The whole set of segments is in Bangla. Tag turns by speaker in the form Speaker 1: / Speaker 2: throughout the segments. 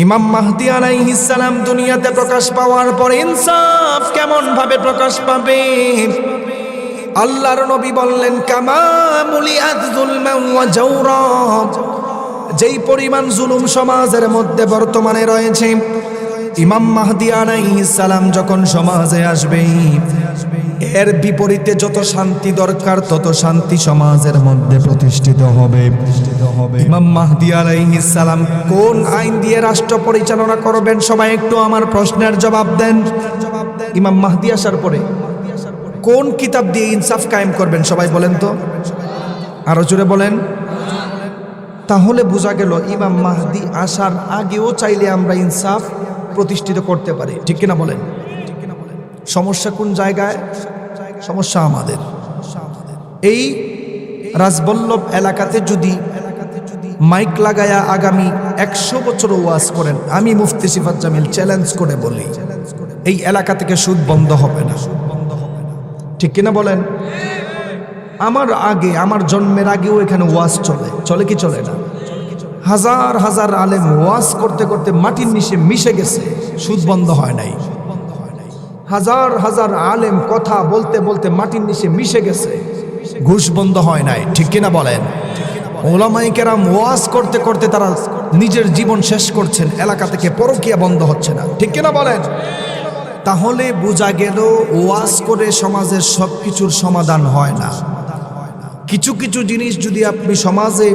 Speaker 1: ইমাম মাহদী আলাইহিস সালাম দুনিয়াতে প্রকাশ পাওয়ার পর ইনসাফ কেমন ভাবে প্রকাশ পাবে? আল্লাহর নবী বললেন, কামা মুলিআত যুলমান ওয়া জাওরা, যেই পরিমাণ জুলুম সমাজের মধ্যে বর্তমানে রয়েছে, ইমাম মাহদী আলাইহিস সালাম যখন সমাজে আসবে, এর বিপরীতে যত শান্তি দরকার তত শান্তি সমাজের মধ্যে প্রতিষ্ঠিত হবে। ইমাম মাহদী আলাইহিস সালাম কোন আইন দিয়ে রাষ্ট্র পরিচালনা করবেন? সবাই একটু আমার প্রশ্নের জবাব দেন। ইমাম মাহদী আসার পরে কোন কিতাব দিয়ে ইনসাফ কায়েম করবেন? সবাই বলেন তো, আরো জোরে বলেন। তাহলে বোঝা গেল ইমাম মাহদী আসার আগেও চাইলে আমরা ইনসাফ প্রতিষ্ঠিত করতে পারি, ঠিক কিনা বলেন? সমস্যা কোন জায়গায়? সমস্যা আমাদের। এই রাজবল্লভ এলাকাতে যদি মাইক লাগায়া আগামী 100 বছর ওয়াজ করেন, আমি মুফতি সিফাত জামিল চ্যালেঞ্জ করে বলি, এই এলাকা থেকে সুদ বন্ধ হবে না, ঠিক কিনা বলেন? আমার আগে, আমার জন্মের আগেও এখানে ওয়াজ চলে কি চলে না? হাজার হাজার আলেম ওয়াজ করতে করতে মাটির নিচে মিশে গেছে, সুদ বন্ধ হয় নাই। হাজার হাজার আলেম কথা বলতে বলতে মাটির নিচে মিশে গেছে, ঘুষ বন্ধ হয় নাই, ঠিক কিনা বলেন? ওলামায়ে কেরাম ওয়াজ করতে করতে তারা নিজের জীবন শেষ করছেন, এলাকা থেকে পরকীয়া বন্ধ হচ্ছে না, ঠিক কিনা বলেন? তাহলে বোঝা গেল ওয়াজ করে সমাজের সব কিছুর সমাধান হয় না। কিছু কিছু জিনিস যদি আপনি সমাজে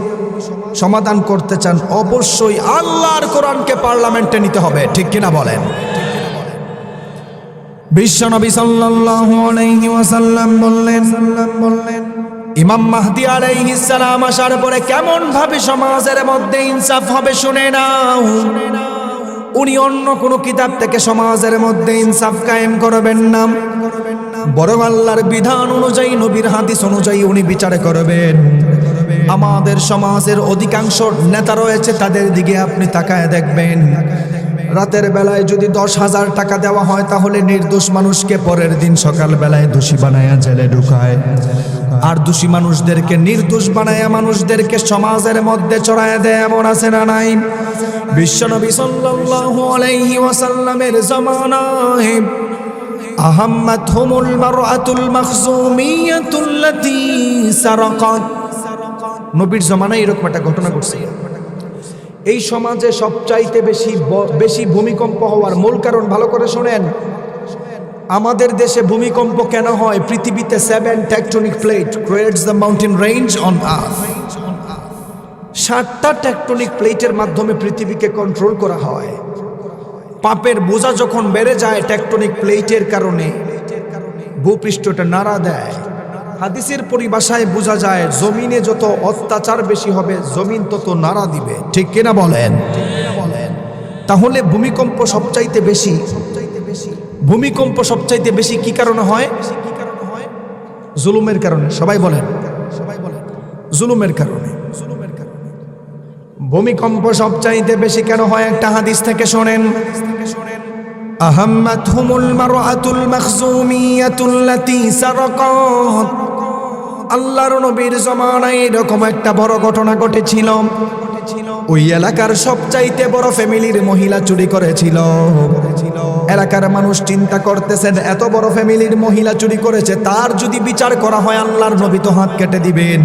Speaker 1: সমাধান করতে চান, অবশ্যই আল্লাহর কোরআনকে পার্লামেন্টে নিতে হবে, ঠিক কিনা বলেন? বিশ্বনবী সাল্লাল্লাহু আলাইহি ওয়াসাল্লাম বললেন, ইমাম মাহদী আলাইহিস সালাম আসার পরে কেমন ভাবে সমাজের মধ্যে ইনসাফ হবে শুনে নাও। উনি অন্য কোনো কিতাব থেকে সমাজের মধ্যে ইনসাফ কায়েম করবেন না, বরং আল্লাহর বিধান অনুযায়ী, নবীর হাদিস অনুযায়ী উনি বিচার করবেন। আমাদের সমাজের অধিকাংশ নেতা রয়েছে, তাদের দিকে আপনি তাকায় দেখবেন, রাতের বেলায় যদি 10,000 টাকা দেওয়া হয়, তাহলে নির্দোষ মানুষকে পরের দিন সকাল বেলায় দোষী বানায়া জেলে ঢুকায়, আর দোষী মানুষদেরকে নির্দোষ বানায়া মানুষদেরকে সমাজের মধ্যে চড়ায় দেয়। এমন আছে না নাই? বিশ্বনবী সাল্লাল্লাহু আলাইহি ওয়াসাল্লামের জামানায় আহাম্মাতহুমুল মারআতুল মাখজুমিয়াতুল্লাতী সারাকাত, নবীর জামানায় এরকম একটা ঘটনা ঘটছে। এই সমাজে সবচাইতে বেশি ভূমিকম্প হওয়ার মূল কারণ ভালো করে শোনেন। আমাদের দেশে ভূমিকম্প কেন হয়? পৃথিবীতে 7 tectonic plate creates the mountain range on earth. 7টা টেকটনিক প্লেটের মাধ্যমে পৃথিবীকে কন্ট্রোল করা হয়। পাপের বোঝা যখন বেড়ে যায় টেকটনিক প্লেটের কারণে, ভূপৃষ্ঠটা নাড়া দেয়। হাদিসের পরিভাষায় বোঝা যায়, জমিনে যত অত্যাচার বেশি হবে, জমিন তত নাড়া দিবে, ঠিক কিনা বলেন? তাহলে ভূমিকম্প সবচাইতে বেশি কি কারণে হয়? জুলুমের কারণে। সবাই বলেন, জুলুমের কারণে। ভূমিকম্প সবচাইতে বেশি কেন হয়? একটা হাদিস থেকে শোনেন, আহাম্মাতহুমুল মারআতুল মাখজুমিয়াতুল্লাতী সারাকাত। আল্লাহর নবীর জামানায় এরকম একটা বড় ঘটনা ঘটেছিল। ওই এলাকার সবচাইতে বড় ফ্যামিলির মহিলা চুরি করেছিল। এলাকার মানুষ চিন্তা করতেছেন, এত বড় ফ্যামিলির মহিলা চুরি করেছে, তার যদি বিচার করা হয় আল্লাহর নবী তো হাত কেটে দিবেন।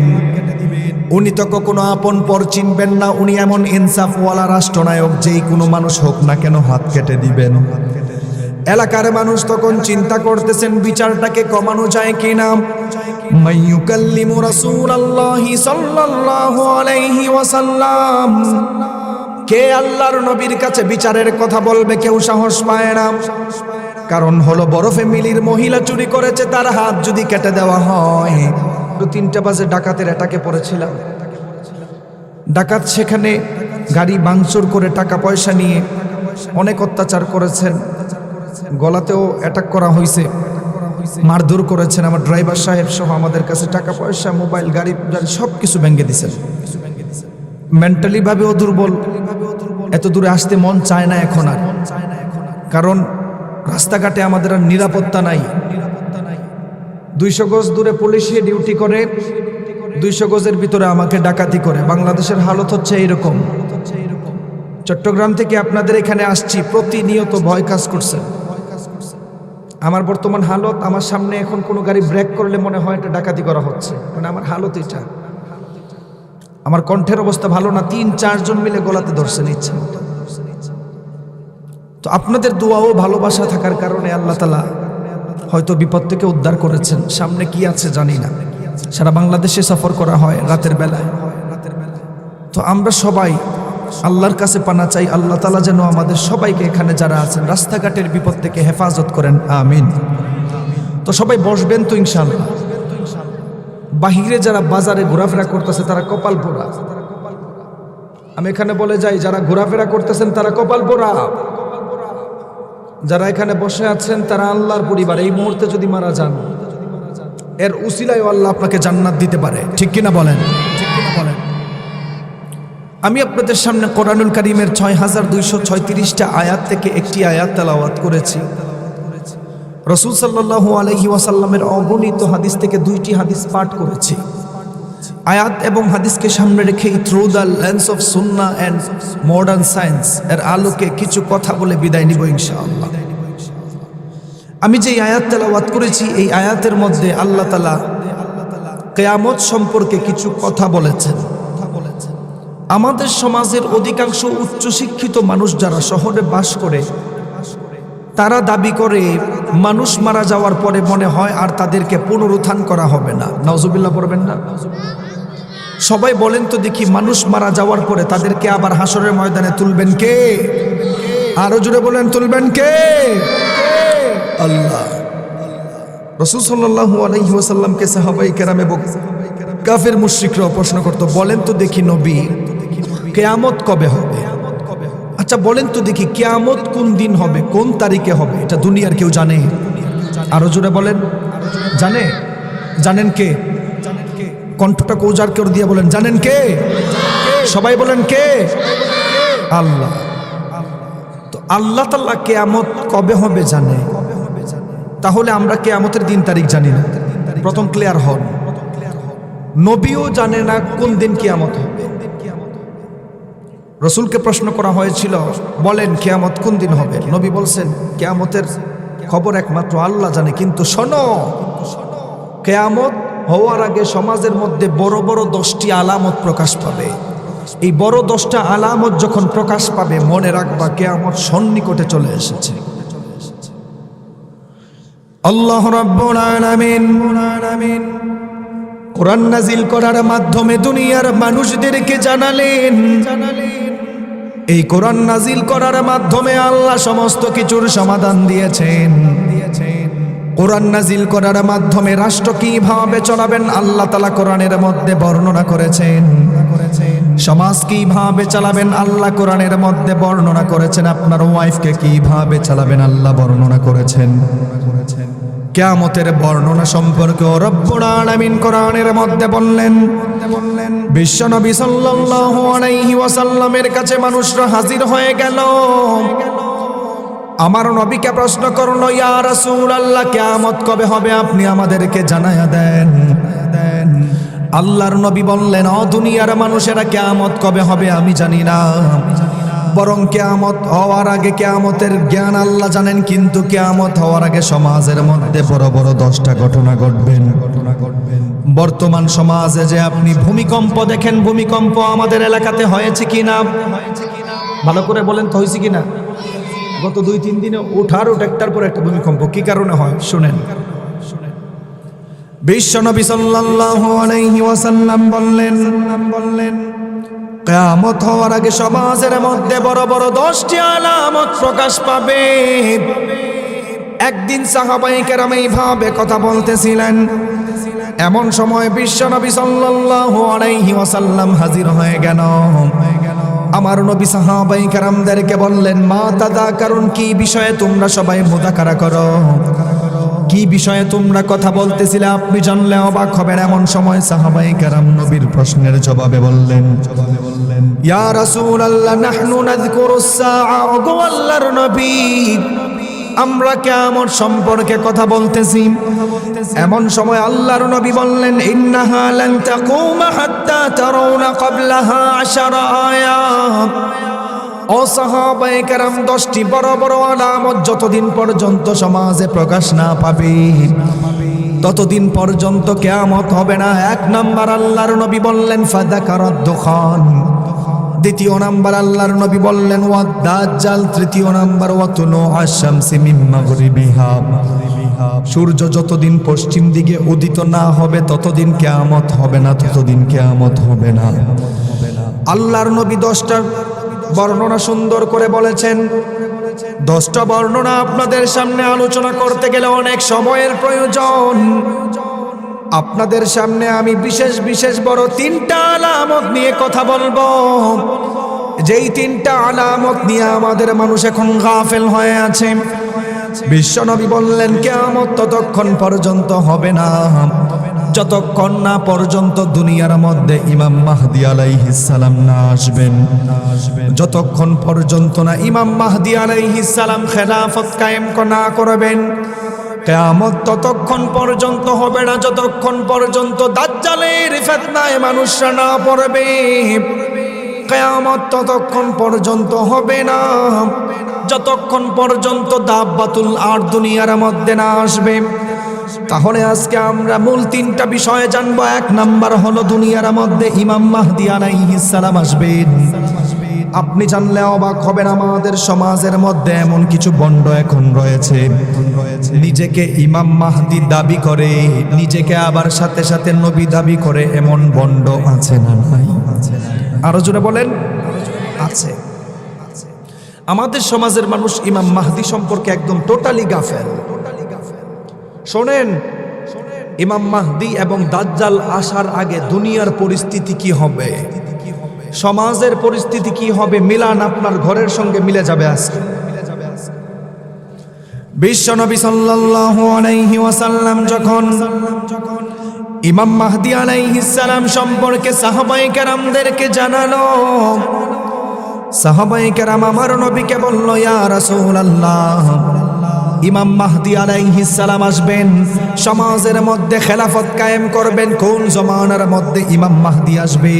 Speaker 1: উনি তো কখনো আপন পর চিনবেন না, উনি এমন ইনসাফওয়ালা রাষ্ট্রনায়ক, যেই কোনো মানুষ হোক না কেন হাত কেটে দিবেন। এলাকার মানুষ তখন চিন্তা করতেছেন বিচারটাকে কমানো যায় কিনা। মাইয়ুকাল্লিমু রাসূলুল্লাহি সাল্লাল্লাহু আলাইহি ওয়াসাল্লাম, কে আল্লাহর নবীর কাছে বিচারের কথা বলবে? কেউ সাহস পায় না। কারণ হলো, বড় ফ্যামিলির মহিলা চুরি করেছে, তার হাত যদি কেটে দেওয়া হয়। 3টা বাজে ডাকাতের অ্যাটাকে পড়েছিলাম। ডাকাত সেখানে গাড়ি ভাঙচুর করে টাকা পয়সা নিয়ে অনেক অত্যাচার করেছেন, গলাতেও অ্যাটাক করা হয়েছে, মারধর করেছেন। আমার ড্রাইভার সাহেব সহ আমাদের কাছে টাকা পয়সা, মোবাইল, গাড়ি সব কিছু ভেঙে দিয়েছেন। মেন্টালি ভাবেও দুর্বল, এত দূরে আসতে মন চায় না এখন আর। কারণ রাস্তাঘাটে আমাদের আর নিরাপত্তা নাই। 200 গজ দূরে পুলিশে ডিউটি করে, 200 গজের ভিতরে আমাকে ডাকাতি করে। বাংলাদেশের হালত হচ্ছে এইরকম। চট্টগ্রাম থেকে আপনাদের এখানে আসছি, প্রতিনিয়ত ভয় কাজ করছে। আমার বর্তমান হালত, আমার সামনে এখন কোনো গাড়ি ব্রেক করলে মনে হয় এটা ডাকাতি করা হচ্ছে, মানে আমার হালত এটা। আমার কণ্ঠের অবস্থা ভালো না, ৩-৪ জন মিলে গলাতে ধরছেন ইচ্ছা মতো। তো আপনাদের দোয়াও ভালোবাসা থাকার কারণে আল্লাহ তাআলা হয়তো বিপদ থেকে উদ্ধার করেছেন। সামনে কি আছে জানি না। সারা বাংলাদেশে সফর করা হয় রাতের বেলায়। তো আমরা সবাই আল্লাহর কাছে পানা চাই, আল্লাহ তাআলা যেন আমাদের সবাইকে এখানে যারা আছেন রাস্তাঘাটের বিপদ থেকে হেফাজত করেন, আমিন। তো সবাই বসবেন তো ইনশাআল্লাহ। বাহিরে যারা বাজারে ঘোরাফেরা করতেছে তারা কপাল পোড়া। আমি এখানে বলে যাই, যারা ঘোরাফেরা করতেছেন তারা কপাল পোড়া। যারা এখানে বসে আছেন তারা আল্লাহর পরিবার। এই মুহূর্তে যদি মারা যান, এর উসিলায় আল্লাহ আপনাকে জান্নাত দিতে পারে, ঠিক কিনা বলেন? আমি আপনাদের সামনে কোরআনুল কারীমের ৬,২৩৬টা আয়াত থেকে একটি আয়াত তেলাওয়াত করেছি। রাসূল সাল্লাল্লাহু আলাইহি ওয়াসাল্লামের অগণিত হাদিস থেকে 2টি হাদিস পাঠ করেছি। আয়াত এবং হাদিসকে সামনে রেখে through the lens of Sunnah and modern science এর আলোকে কিছু কথা বলে বিদায় নিব ইনশাআল্লাহ। আমি যে আয়াত তেলাওয়াত করেছি, এই আয়াতের মধ্যে আল্লাহ তাআলা কিয়ামত সম্পর্কে কিছু কথা বলেছেন। আমাদের সমাজের অধিকাংশ উচ্চশিক্ষিত মানুষ যারা শহরে বাস করে, তারা দাবি করে মানুষ মারা যাওয়ার পরে মনে হয় আর তাদেরকে পুনরুত্থান করা হবে না। নাউজুবিল্লাহ পড়বেন না? সবাই বলেন তো দেখি, মানুষ মারা যাওয়ার পরে তাদেরকে আবার হাসরের ময়দানে তুলবেন কে? আরো জোরে বলেন, তুলবেন কে? আল্লাহ। রাসূল সাল্লাল্লাহু আলাইহি ওয়াসাল্লামকে সাহাবায়ে কেরাম এবং কাফের মুশরিকরা প্রশ্ন করত, বলেন তো দেখি নবী, কিয়ামত কবে হবে? আচ্ছা বলেন তো দেখি, কিয়ামত কোন দিন হবে, কোন তারিখে হবে? এটা দুনিয়ার কেউ জানে? আরো জোরে বলেন, জানে? জানেন কে? কণ্ঠটা কোজার করে দিয়ে বলেন, জানেন কে? সবাই বলেন কে? আল্লাহ। তো আল্লাহ তাআলা কিয়ামত কবে হবে জানে। তাহলে আমরা কিয়ামতের দিন তারিখ জানি না। প্রথম ক্লিয়ার হন। নবীও জানে না কোন দিন কিয়ামত হবে। রাসূলকে প্রশ্ন করা হয়েছিল, বলেন কিয়ামত কোন দিন হবে? নবী বলছেন, কিয়ামতের খবর একমাত্র আল্লাহ জানে। কিন্তু শোনো, কিয়ামত হওয়ার আগে সমাজের মধ্যে বড় বড় 10টি আলামত প্রকাশ পাবে। এই বড় 10টা আলামত যখন প্রকাশ পাবে, মনে রাখবা কিয়ামত সন্নিকটে চলে এসেছে। আল্লাহ রাব্বুল আলামিন কোরআন নাজিল করার মাধ্যমে দুনিয়ার মানুষদেরকে জানালেন, এই কোরআন নাজিল করার মাধ্যমে আল্লাহ সমস্ত কিছুর সমাধান দিয়েছেন। কোরআন নাজিল করার মাধ্যমে রাষ্ট্র কিভাবে চলাবেন আল্লাহ তাআলা কোরআনের মধ্যে বর্ণনা করেছেন। সমাজ কিভাবে চালাবেন আল্লাহ কোরআনের মধ্যে বর্ণনা করেছেন। আপনার ওয়াইফকে কিভাবে চালাবেন আল্লাহ বর্ণনা করেছেন। কিয়ামতের বর্ণনা সম্পর্কে রব্বুল আলামিন কোরআনের মধ্যে বললেন। বিশ্বনবী সাল্লাল্লাহু আলাইহি ওয়াসাল্লামের কাছে মানুষরা হাজির হয়ে গেল। আমার নবীকে প্রশ্ন করলো, ইয়া রাসূলুল্লাহ, কিয়ামত কবে হবে আপনি আমাদেরকে জানায়া দেন। আল্লাহর নবী বললেন, ও দুনিয়ার মানুষেরা, কিয়ামত কবে হবে আমি জানি না, বরং কিয়ামত হওয়ার আগে কিয়ামতের জ্ঞান আল্লাহ জানেন। কিন্তু কিয়ামত হওয়ার আগে সমাজের মধ্যে বড় বড় 10টা ঘটনা ঘটবেন। বর্তমান সমাজে যে আপনি ভূমিকম্প দেখেন, ভূমিকম্প আমাদের এলাকাতে হয়েছে কিনা ভালো করে বলেন তো, হয়েছে কিনা? গত 2-3 দিনে ওঠার একটার পর একটা ভূমিকম্প। কি কারণে হয় শুনেন। বিশ্বনবী সাল্লাল্লাহু আলাইহি ওয়াসাল্লাম বললেন, কিয়ামত হওয়ার আগে সমাজের মধ্যে বড় বড় 10টি আলামত প্রকাশ পাবে। একদিন সাহাবায়ে কেরাম এইভাবে কথা বলতেছিলেন, এমন সময় বিশ্বনবী সাল্লাল্লাহু আলাইহি ওয়াসাল্লাম হাজির হয়ে গেল। আমার নবী সাহাবায়ে কেরামদেরকে বললেন, মা তাযাকারুন, কি বিষয়ে তোমরা সবাই মুযাকারা করো, কি বিষয়ে তোমরা কথা বলতেছিলে? আপনি জানলে অবাক হবেন। এমন সময় সাহাবায়ে কেরাম নবীর প্রশ্নের জবাবে বললেন, ইয়া রাসূলুল্লাহ, নাহনু নাযকুরুস সাআ, ওগো আল্লাহর নবী, আমরা কিয়ামত সম্পর্কে কথা বলতেছি। এমন সময় আল্লাহর নবী বললেন, ইন্নাহা লান তাকুমা হাত্তা তারাউনা ক্বাবলাহা 10 আয়াত, ও সাহাবায়ে কেরাম, 10টি বড় বড় আলামত যতদিন পর্যন্ত সমাজে প্রকাশ না পাবে ততদিন পর্যন্ত কিয়ামত হবে না। 1 নাম্বার আল্লাহর নবী বললেন ফাযাকারাদ দুখান, 2য় নাম্বার আল্লাহর নবী বললেন ওয়াদ দাজ্জাল, 3য় নাম্বার ওয়াতুলু আশ-শামসি মিন মাগরিবিহা, সূর্য যতদিন পশ্চিম দিকে উদিত না হবে ততদিন কিয়ামত হবে না, ততদিন কিয়ামত হবে না। আল্লাহর নবী 10টা বর্ণনা সুন্দর করে বলেছেন। 10টা বর্ণনা আপনাদের সামনে আলোচনা করতে গেলে অনেক সময়ের প্রয়োজন। আপনাদের সামনে আমি বিশেষ বিশেষ বড় 3টা আলামত নিয়ে কথা বলবো, যেই 3টা আলামত নিয়ে আমাদের মানুষ এখন গাফেল হয়ে আছে। বিশ্বনবী বললেন কিয়ামত ততক্ষণ পর্যন্ত হবে না যতক্ষণ না পর্যন্ত দুনিয়ার মধ্যে ইমাম মাহদী আলাইহিস সালাম না আসবেন, যতক্ষণ পর্যন্ত না ইমাম মাহদী আলাইহিস সালাম খেলাফত কায়েম না করবেন। কিয়ামত ততক্ষণ পর্যন্ত হবে না যতক্ষণ পর্যন্ত দাজ্জালের ফিতনায় মানুষরা না পড়বে। কিয়ামত ততক্ষণ পর্যন্ত হবে না যতক্ষণ পর্যন্ত দাব্বাতুল আরদ দুনিয়ার মধ্যে না আসবে। তাহলে আজকে আমরা মূল 3টা বিষয়ে জানবো। 1 নাম্বার হলো দুনিয়ার মধ্যে ইমাম মাহদী আলাইহিস সালাম আসবেন। আপনি জানলে অবাক হবেন, আমাদের সমাজের মধ্যে এমন কিছু বন্ড এখন রয়েছে, নিজেকে ইমাম মাহদী দাবি করে, নিজেকে আবার সাথে সাথে নবী দাবি করে, এমন বন্ড আছে না নাই? আরো জোরে বলেন, আছে। আমাদের সমাজের মানুষ ইমাম মাহদী সম্পর্কে একদম টোটালি গাফেল। শোনেন, ইমাম মাহদী এবং দাজ্জাল আসার আগে দুনিয়ার পরিস্থিতি কি হবে, সমাজের পরিস্থিতি কি হবে, মিলান আপনার ঘরের সঙ্গে মিলে যাবে আজকে। বিশ্বনবী সাল্লাল্লাহু আলাইহি ওয়াসাল্লাম যখন ইমাম মাহদী আলাইহিস সালাম সম্পর্কে সাহাবায়ে কেরামদেরকে জানালো, সাহাবায়ে কেরাম আমার নবীকে বলল, ইয়া রাসূলুল্লাহ, ইমাম মাহদী আলাইহিস সালাম আসবেন, সমাজের মধ্যে খেলাফত কায়েম করবেন, কোন জমানার মধ্যে ইমাম মাহদী আসবে?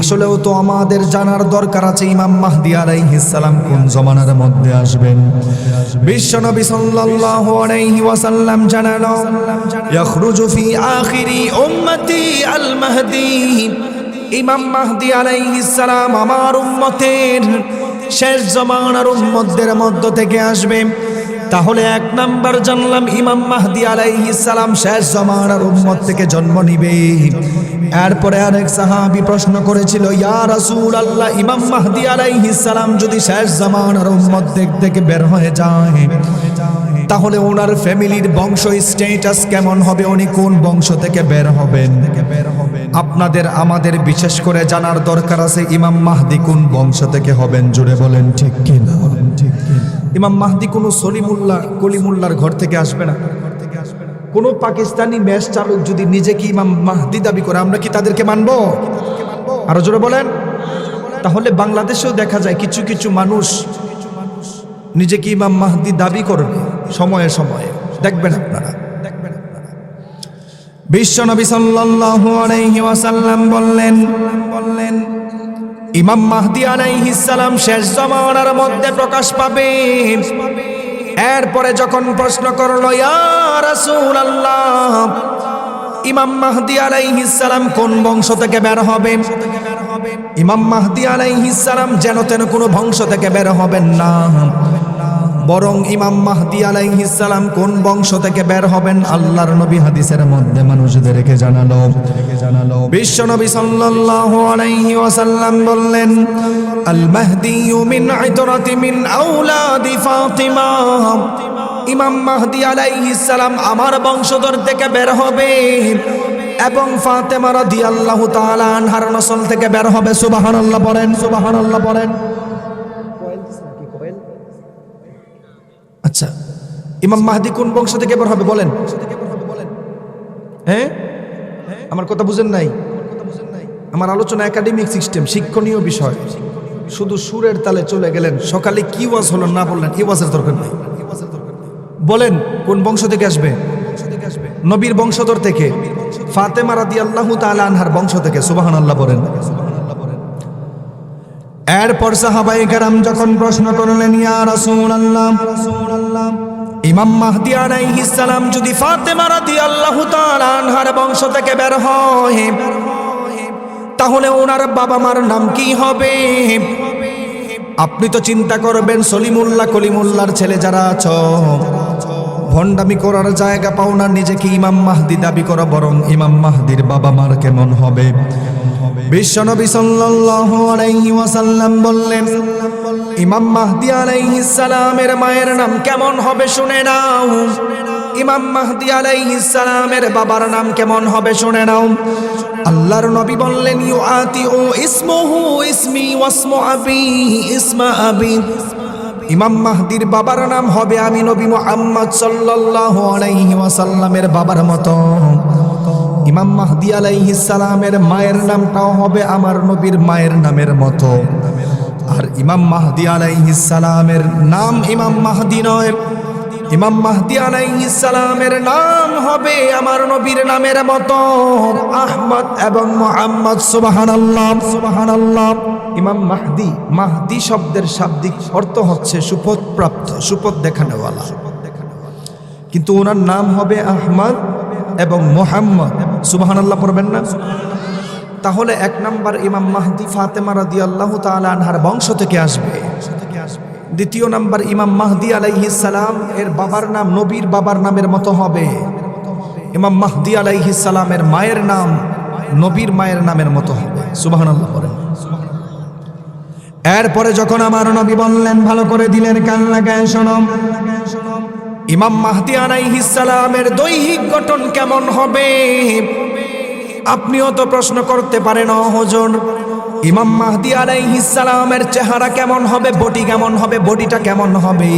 Speaker 1: আসলেও তো আমাদের জানার দরকার আছে ইমাম মাহদী আলাইহিস সালাম কোন জমানার মধ্যে আসবেন। বিশ্বনবী সাল্লাল্লাহু আলাইহি ওয়াসাল্লাম জানালো, ইয়াখরুজু ফি আখিরি উম্মতি আল মাহদী, ইমাম মাহদী আলাইহিস সালাম আমার উম্মতের শেষ জমানার উম্মতদের মধ্য থেকে আসবে। তাহলে 1 নাম্বার জানলাম ইমাম মাহদী আলাইহিস সালাম শেষ জমানার উম্মত থেকে জন্ম নিবে। এরপরে আরেক সাহাবী প্রশ্ন করেছিল, ইয়া রাসূলুল্লাহ, ইমাম মাহদী আলাইহিস সালাম যদি শেষ জমানার উম্মত থেকে বের হয়ে যায় তাহলে ওনার ফ্যামিলির বংশ স্ট্যাটাস কেমন হবে, উনি কোন বংশ থেকে বের হবেন? আপনাদের আমাদের বিশেষ করে জানার দরকার আছে ইমাম মাহদী কোন বংশ থেকে হবেন। জুড়ে বলেন ঠিক কি না? ইমাম মাহদী কোনো সলিমুল্লাহ কলিমুল্লাহর ঘর থেকে আসবে না। কোন পাকিস্তানি ম্যাচ চালক যদি নিজেকে ইমাম মাহদী দাবি করে, আমরা কি তাদেরকে মানবো? আরো জোরে বলেন। তাহলে বাংলাদেশেও দেখা যায় কিছু কিছু মানুষ নিজেকে ইমাম মাহদী দাবি করবে সময়ে সময়ে, দেখবেন আপনারা। বিশ্বনবী সাল্লাল্লাহু আলাইহি ওয়াসাল্লাম বললেন ইমাম মাহদী আলাইহিস সালাম শেষ জামানার মধ্যে প্রকাশ পাবে। এরপরে যখন প্রশ্ন করলো, ইয়া রাসূলুল্লাহ, ইমাম মাহদী আলাইহিস সালাম কোন বংশ থেকে বের হবে? ইমাম মাহদী আলাইহিস সালাম যেন তেন কোনো বংশ থেকে বের হবেন না, বরং ইমাম মাহদী আলাইহিস সালাম কোন বংশ থেকে বের হবেন আল্লাহর নবী হাদিসের মধ্যে মানুষদেরকে জানালো। বিশ্বনবী সাল্লাল্লাহু আলাইহি ওয়াসাল্লাম বললেন, আল মাহদী মিন ইতরাতি মিন আওলাদি ফাতিমা, ইমাম মাহদী আলাইহিস সালাম আমার বংশধর থেকে বের হবে এবং ফাতেমা রাদিয়াল্লাহু তাআলা আনহার নসল থেকে বের হবে। সুবহানাল্লাহ বলেন, সুবহানাল্লাহ বলেন। আচ্ছা, ইমাম মাহদী কোন বংশ থেকে বের হবে বলেন? হ্যাঁ, আমার কথা বুঝেন নাই? আমার আলোচনা একাডেমিক সিস্টেম, শিক্ষণীয় বিষয়। শুধু সুরের তালে চলে গেলেন, সকালে কি ওয়াজ হলো না বললেন, এই ওয়াজের দরকার নেই। বলেন কোন বংশ থেকে আসবে? নবীর বংশধর থেকে, ফাতেমা রাদিয়াল্লাহু তাআলা আনহার বংশ থেকে। সুবহানাল্লাহ বলেন। এরপর সাহাবায়ে কেরাম যখন প্রশ্ন করলেন, ইয়া রাসূলুল্লাহ, ইমাম মাহদী আলাইহিস সালাম যদি ফাতেমা রাদিয়াল্লাহু তাআলা আনহার বংশ থেকে বের হয়, তাহলে ওনার বাবা মার নাম কি হবে? আপনি তো চিন্তা করবেন, সলিমুল্লাহ কলিমুল্লাহর ছেলে যারা আছো, ভণ্ডামি করার জায়গা পাও না, নিজেকে ইমাম মাহদী দাবি করো, বরং ইমাম মাহদীর বাবা মার কেমন হবে? বিশ্বনবী সাল্লাল্লাহু আলাইহি ওয়াসাল্লাম বললেন, ইমাম মাহদী আলাইহিস সালামের মায়ের নাম কেমন হবে শুনে নাও। ইমাম মাহদী আলাইহিস সালামের বাবার নাম কেমন হবে শুনে নাও। আল্লাহর নবী বললেন, ইউআতিউ ইসমুহু ইসমি ওয়াসমু আবি ইসমা আবি। ইমাম মাহদীর বাবার নাম হবে আমি নবী মুহাম্মদ সাল্লাল্লাহু আলাইহি ওয়াসাল্লামের বাবার মতো। ইমাম মাহদী আলাইহিস সালামের মায়ের নামটাও হবে আমার নবীর মায়ের নামের মতো। আর ইমাম মাহদী আলাইহিস সালামের নাম ইমাম মাহদী নয়, ইমাম মাহদী আলাইহিস সালামের নাম হবে আমার নবীর নামের মতো, আহমদ এবং মুহাম্মদ। সুবহানাল্লাহ, সুবহানাল্লাহ। ইমাম মাহদী, মাহদী শব্দের শাব্দিক অর্থ হচ্ছে সুপথ প্রাপ্ত, সুপথ দেখানোওয়ালা, কিন্তু ওনার নাম হবে আহমদ এবং মুহাম্মদ। সুবহানাল্লাহ পড়বেন না? তাহলে এক নাম্বার ইমাম মাহদী ফাতেমা রাদিয়াল্লাহু তাআলা আনহার বংশ থেকে আসবে। দ্বিতীয় নাম্বার ইমাম মাহদী আলাইহিস সালাম এর বাবার নাম নবীর বাবার নামের মতো হবে। ইমাম মাহদী আলাইহিস সালামের মায়ের নাম নবীর মায়ের নামের মতো হবে। সুবহানাল্লাহ পড়েন। এরপরে যখন আমার নবী বললেন, ভালো করে দিলের কান লাগায় শোনো, ইমাম মাহদী আলাইহিস সালামের দৈহিক গঠন কেমন হবে? আপনিও তো প্রশ্ন করতে পারেন, হুজুর ইমাম মাহদী আলাইহিস সালামের চেহারা কেমন হবে, বডি কেমন হবে, বডিটা কেমন হবে?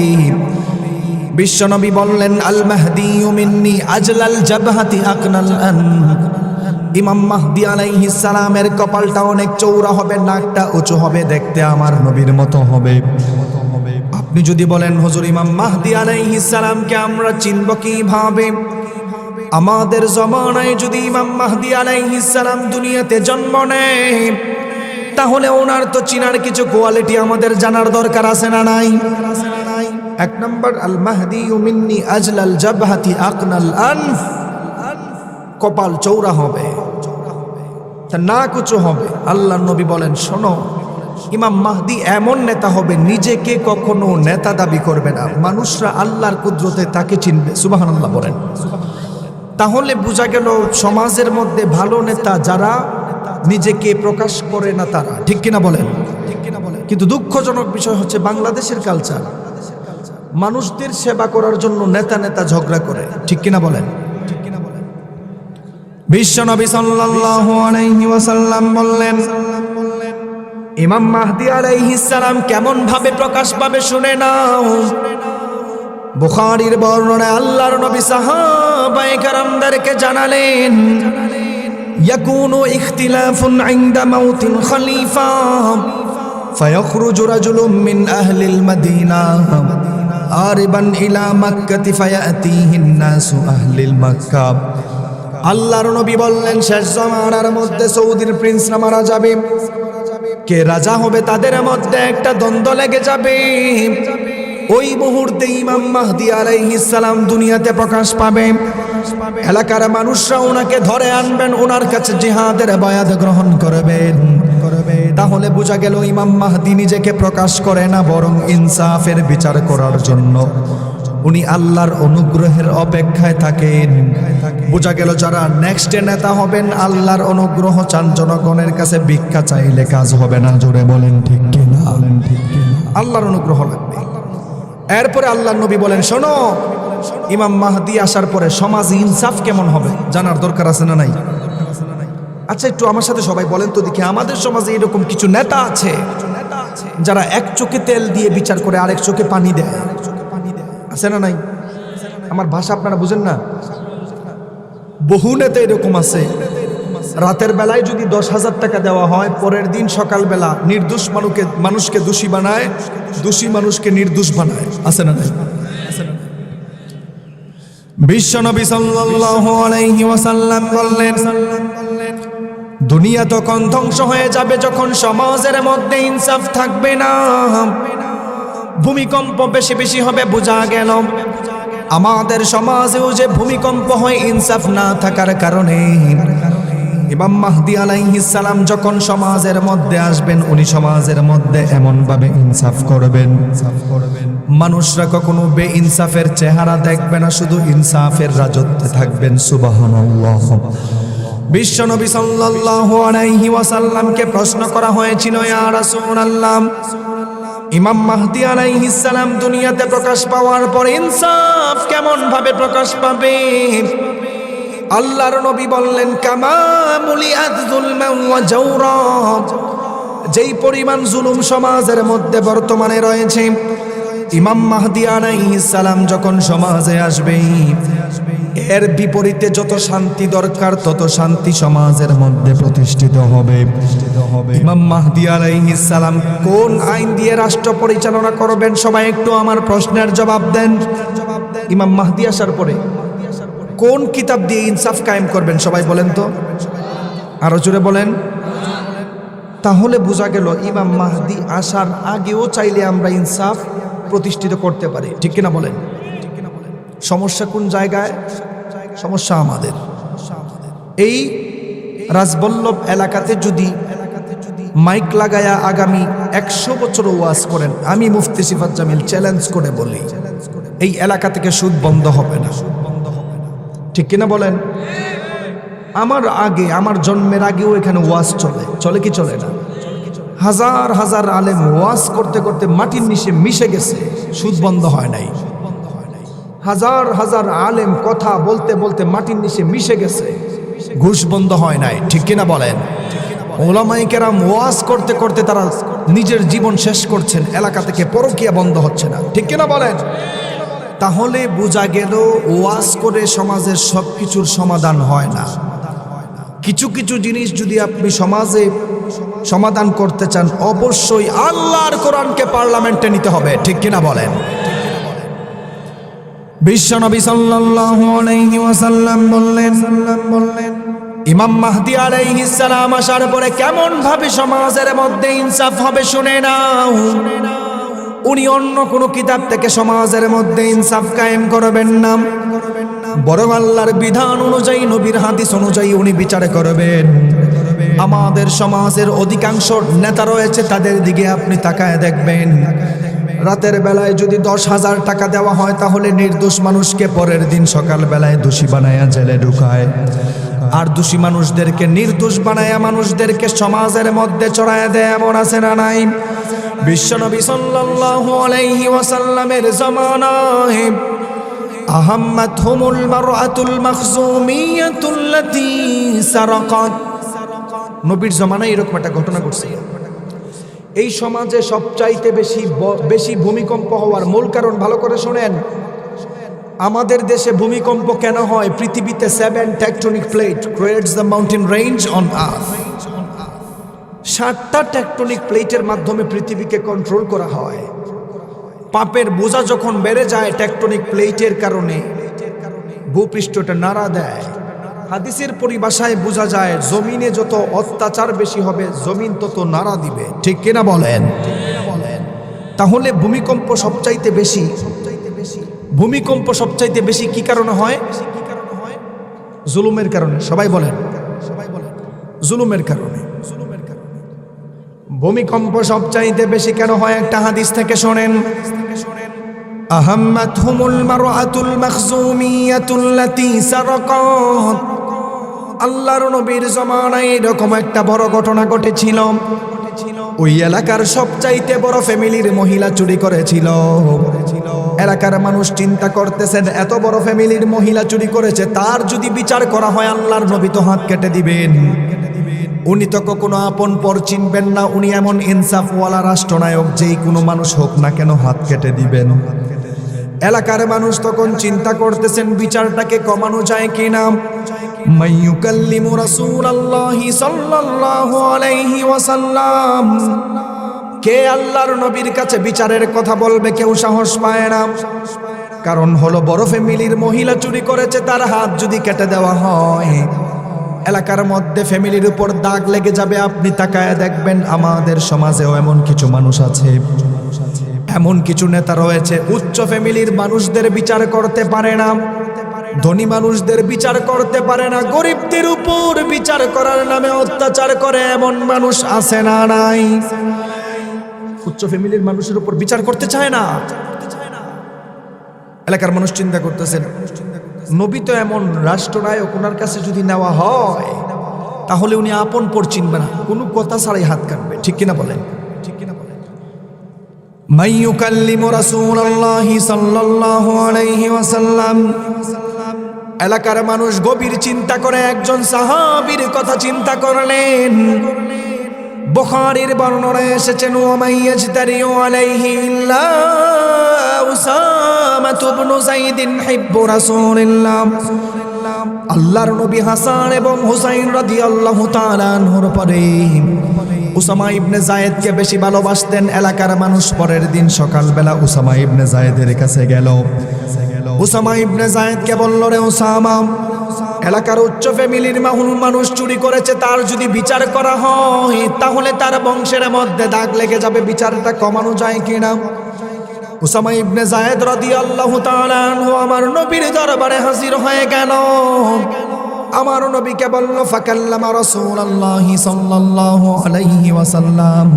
Speaker 1: বিশ্বনবী বললেন, আল মাহদিয়ু মিন্নি আজলাল জাবহাতি আকনাল আন। ইমাম মাহদী আলাইহিস সালামের কপালটা অনেক চওড়া হবে, নাকটা উঁচু হবে, দেখতে আমার নবীর মতো হবে। আপনি যদি বলেন, হুজুর ইমাম মাহদী আলাইহিস সালামকে আমরা চিনব কিভাবে? আমাদের জমানায় যদি ইমাম মাহদী আলাইহিস সালাম দুনিয়াতে জন্ম নেয়, তাহলে ওনার তো চিনার কিছু কোয়ালিটি আমাদের জানার দরকার আছে না নাই? এক নম্বর, আল মাহদিয়ু মিন্নি আজলাল জাবহাতি আকনাল আনফ, কপাল চওড়া হবে, তার নাক উঁচু হবে। আল্লাহর নবী বলেন, শোনো, ইমাম মাহদী এমন নেতা হবে, নিজেকে কখনো নেতা দাবি করবে না, মানুষরা আল্লাহর কুদরতে তাকে চিনবে। সুবহানাল্লাহ বলেন। তাহলে বোঝা গেল সমাজের মধ্যে ভালো নেতা যারা নিজেকে প্রকাশ করে না তারা, ঠিক কিনা বলেন? কিন্তু দুঃখজনক বিষয় হচ্ছে বাংলাদেশের কালচার, মানুষদের সেবা করার জন্য নেতা নেতা ঝগড়া করে, ঠিক কিনা বলেন? বিশ্বনবী সাল্লাল্লাহু আলাইহি ওয়াসাল্লাম বললেন, ইমাম মাহদী আলাইহিস সালাম কেমন ভাবে প্রকাশ পাবে শুনে নাও। বুখারীর বর্ণনায় আল্লাহর নবী সাহাবায়ে কেরামদেরকে জানালেন, ইয়াকুনু ইখতিলাফুন ইনদা মাউতিল খলিফা ফায়াখরুজু রাজুলুম মিন আহলিল মাদিনাহ আরিবান ইলা মাক্কাহ ফায়াতিহিন নাসু আহলিল মাক্কাহ। আল্লাহর নবী বললেন, শেষ জামানার মধ্যে সৌদির প্রিন্সরা মারা যাবে, কে রাজা হবে তাদের মধ্যে একটা দ্বন্দ্ব লেগে যাবে। ওই মুহূর্তে ইমাম মাহদী আলাইহিস সালাম দুনিয়াতে প্রকাশ পাবে, এলাকার মানুষরা ওনাকে ধরে আনবেন, ওনার কাছে জিহাদের বায়াত গ্রহণ করবেন। তাহলে বোঝা গেল ইমাম মাহদী নিজেকে প্রকাশ করে না, বরং ইনসাফের বিচার করার জন্য উনি আল্লাহর অনুগ্রহের অপেক্ষায় থাকেন। বোঝা গেল যারা নেক্সট নেতা হবেন আল্লাহর অনুগ্রহ চান, জনগণের কাছে ভিক্ষা চাইলে কাজ হবে না। জোরে বলেন ঠিক কিনা? আল্লাহর অনুগ্রহ লাগবে। এরপরে আল্লাহর নবী বলেন, শোনো, ইমাম মাহদী আসার পরে সমাজে ইনসাফ কেমন হবে জানার দরকার আছে না নাই? আচ্ছা, একটু আমার সাথে সবাই বলেন তো দেখি, আমাদের সমাজে এরকম কিছু নেতা আছে যারা এক চোখে তেল দিয়ে বিচার করে, আরেক চোখে পানি দেয়, আছে না নাই? আমার ভাষা আপনারা বুঝেন না? বহু নেতা এরকম আছে, রাতের বেলায় যদি 10,000 টাকা দেওয়া হয়, পরের দিন সকালবেলা নির্দোষ মানুষকে দোষী বানায়, দোষী মানুষকে নির্দোষ বানায়, আছে না নাই? বিশ্বনবী সাল্লাল্লাহু আলাইহি ওয়াসাল্লাম বললেন, দুনিয়া তখন ধ্বংস হয়ে যাবে যখন সমাজের মধ্যে ইনসাফ থাকবে না। ভূমিকম্প বেশি বেশি হবে বোঝা গেল। আমাদের সমাজেও যে ভূমিকম্প হয় ইনসাফ না থাকার কারণে। ইমাম মাহদী আলাইহিস সালাম যখন সমাজের মধ্যে আসবেন, উনি সমাজের মধ্যে এমন ভাবে ইনসাফ করবেন, মানুষরা কখনো বেইনসাফের চেহারা দেখবে না, শুধু ইনসাফের রাজত্বে থাকবেন। সুবহানাল্লাহ। বিশ্বনবী সাল্লাল্লাহু আলাইহি ওয়াসাল্লামকে প্রশ্ন করা হয়েছিল, ইয়া রাসূলুল্লাহ, ইমাম মাহদী আলাইহিস সালাম দুনিয়াতে প্রকাশ পাওয়ার পর ইনসাফ কেমন ভাবে প্রকাশ পাবে? আল্লাহর নবী বললেন, কামা মুলিআত যুলমান ওয়া জাওরা। যেই পরিমাণ জুলুম সমাজের মধ্যে বর্তমানে রয়েছে, ইমাম মাহদী আলাইহিস সালাম যখন সমাজে আসবে, এর বিপরীতে যত শান্তি দরকার তত শান্তি সমাজের মধ্যে প্রতিষ্ঠিত হবে। ইমাম মাহদী আলাইহিস সালাম কোন আইন দিয়ে রাষ্ট্র পরিচালনা করবেন? সবাই একটু আমার প্রশ্নের জবাব দেন। ইমাম মাহদী আসার পরে কোন কিতাব দিয়ে ইনসাফ কায়েম করবেন? সবাই বলেন তো, আরো জোরে বলেন। তাহলে বোঝা গেল ইমাম মাহদী আসার আগেও চাইলে আমরা ইনসাফ প্রতিষ্ঠিত করতে পারি, ঠিক কিনা বলেন? সমস্যা কোন জায়গায়? সমস্যা আমাদের। এই রাজবল্লভ এলাকাতে যদি মাইক লাগায়া আগামী 100 বছর ওয়াজ করেন, আমি মুফতি সিফাত জামিল চ্যালেঞ্জ করে বলি, এই এলাকা থেকে সুদ বন্ধ হবে না, ঠিক কিনা বলেন? আমার আগে, আমার জন্মের আগেও এখানে ওয়াজ চলে কি চলে না? হাজার হাজার আলেম ওয়াজ করতে করতে মাটির নিচে মিশে গেছে, সুদ বন্ধ হয় নাই। হাজার হাজার আলেম কথা বলতে বলতে মাটির নিচে মিশে গেছে, ঘুষ বন্ধ হয় নাই, ঠিক কিনা বলেন? ওলামায়ে কেরাম ওয়াজ করতে করতে তারা নিজের জীবন শেষ করছেন, এলাকা থেকে পরকীয়া বন্ধ হচ্ছে না, ঠিক কিনা বলেন? তাহলে বোঝা গেল ওয়াজ করে সমাজের সবকিছুর সমাধান হয় না। কিছু কিছু জিনিস যদি আপনি সমাজে সমাধান করতে চান, অবশ্যই আল্লাহর কোরআনকে পার্লামেন্টে নিতে হবে, ঠিক কিনা বলেন? বিশ্বনবী সাল্লাল্লাহু আলাইহি ওয়াসাল্লাম বললেন, ইমাম মাহদী আলাইহিস সালাম আসার পরে কেমন ভাবে সমাজের মধ্যে ইনসাফ হবে শুনে নাও। উনি অন্য কোনো কিতাব থেকে সমাজের মধ্যে ইনসাফ কায়েম করবেন না, বরং আল্লাহর বিধান অনুযায়ী, নবীর হাদিস অনুযায়ী উনি বিচার করবেন। আমাদের সমাজের অধিকাংশ নেতা রয়েছে, তাদের দিকে আপনি তাকায় দেখবেন, রাতের বেলায় যদি 10,000 টাকা দেওয়া হয়, তাহলে নির্দোষ মানুষকে পরের দিন সকাল বেলায় দোষী বানায়া জেলে ঢুকায়, আর দোষী মানুষদেরকে নির্দোষ বানায়া মানুষদেরকে সমাজের মধ্যে চড়ায় দেয়। এমন আছে না নাই? বিশ্বনবী সাল্লাল্লাহু আলাইহি ওয়াসাল্লামের জামানায় আহাম্মাতহুমুল মারআতুল মাখজুমিয়াতুল্লাতী সারাকাত। নবীর জামানায় এরকম একটা ঘটনা ঘটছে। এই সমাজে সবচাইতে বেশি ভূমিকম্প হওয়ার মূল কারণ ভালো করে শোনেন। আমাদের দেশে ভূমিকম্প কেন হয়? পৃথিবীতে 7 tectonic plate creates the mountain range on earth. 7টা টেকটনিক প্লেটের মাধ্যমে পৃথিবীকে কন্ট্রোল করা হয়। পাপের বোঝা যখন বেড়ে যায় টেকটনিক প্লেটের কারণে, ভূপৃষ্ঠটা নাড়া দেয়। হাদিসের পরিভাষায় বোঝা যায়, জমিনে যত অত্যাচার বেশি হবে, জমিন তত নাড়া দিবে, ঠিক কিনা বলেন? তাহলে ভূমিকম্প সবচাইতে বেশি কি কারণে হয়? জুলুমের কারণে। সবাই বলেন, জুলুমের কারণে। ভূমিকম্প সবচাইতে বেশি কেন হয়? একটা হাদিস থেকে শোনেন, আহাম্মাতহুমুল মারআতুল মাখজুমিয়াতুল্লাতী সারাকাত। আল্লাহর নবীর জামানায় এরকম একটা বড় ঘটনা ঘটেছিল। ওই এলাকার সবচাইতে বড় ফ্যামিলির মহিলা চুরি করেছিল। এলাকার মানুষ চিন্তা করতেছেন, এত বড় ফ্যামিলির মহিলা চুরি করেছে, তার যদি বিচার করা হয় আল্লাহর নবী তো হাত কেটে দিবেন। উনি তো কখনো আপন পর চিনবেন না, উনি এমন ইনসাফওয়ালা রাষ্ট্রনায়ক, যেই কোনো মানুষ হোক না কেন হাত কেটে দিবেন। এলাকার মানুষ তখন চিন্তা করতেছেন বিচারটাকে কমানো যায় কিনা। মাইয়ুকাল্লিমু রাসূলুল্লাহি সাল্লাল্লাহু আলাইহি ওয়াসাল্লাম, কে আল্লাহর নবীর কাছে বিচারের কথা বলবে? কেউ সাহস পায় না। কারণ হলো, বড় ফ্যামিলির মহিলা চুরি করেছে, তার হাত যদি কেটে দেওয়া হয় এলাকার মধ্যে ফ্যামিলির উপর দাগ লেগে যাবে। আপনি তাকায় দেখবেন আমাদের সমাজেও এমন কিছু মানুষ আছে, এমন কিছু নেতা রয়েছে উচ্চ ফ্যামিলির মানুষদের বিচার করতে পারে না, ধনী মানুষদের বিচার করতে পারে না, গরিবদের উপর বিচার করার নামে অত্যাচার করে এমন মানুষ আছে না নাই? উচ্চ ফ্যামিলির মানুষের উপর বিচার করতে চায় না। এলাকার মানুষ চিন্তা করতেছেন, নবী তো এমন রাষ্ট্রনায়ক, ওনার কাছে যদি নেওয়া হয় তাহলে উনি আপন পর চিনবে না, কোনো কথা ছাড়াই হাত কাটবে। ঠিক কিনা বলেন? ঠিক কিনা বলেন? মাইয়ুকাল্লিমু রাসূলুল্লাহি সাল্লাল্লাহু আলাইহি ওয়াসাল্লাম। এলাকার মানুষ গভীর চিন্তা করে একজন সাহাবীর কথা চিন্তা করলেন। বুখারীর বর্ণনায় এসেছেন, ওয়া মাইয়াজতারিউ আলাইহি ইল্লা উসামা ইবনে যায়েদ হিব্বু রাসূলিল্লাহ। আল্লাহর নবী হাসান এবং হুসাইন রাদিয়াল্লাহু তাআলা আনহুর পরে উসামা ইবনে যায়েদকে বেশি ভালোবাসতেন। এলাকার মানুষ পরের দিন সকালবেলা উসামা ইবনে যায়েদের কাছে গেল। উসামা ইবনে যায়েদকে বলল, রে উসামা, এলাকার উচ্চ ফ্যামিলির মানুষ চুরি করেছে, তার যদি বিচার করা হয় তাহলে তার বংশের মধ্যে দাগ লেগে যাবে, বিচারটা কমানো যায় কিনা? উসামা ইবনে যায়েদ রাদিয়াল্লাহু তাআলা আনহু আমার নবীর দরবারে হাজির হয়ে গেল। আমার নবীকে বলল, ফাকাল্লামা রাসূলুল্লাহি সাল্লাল্লাহু আলাইহি ওয়াসাল্লাম।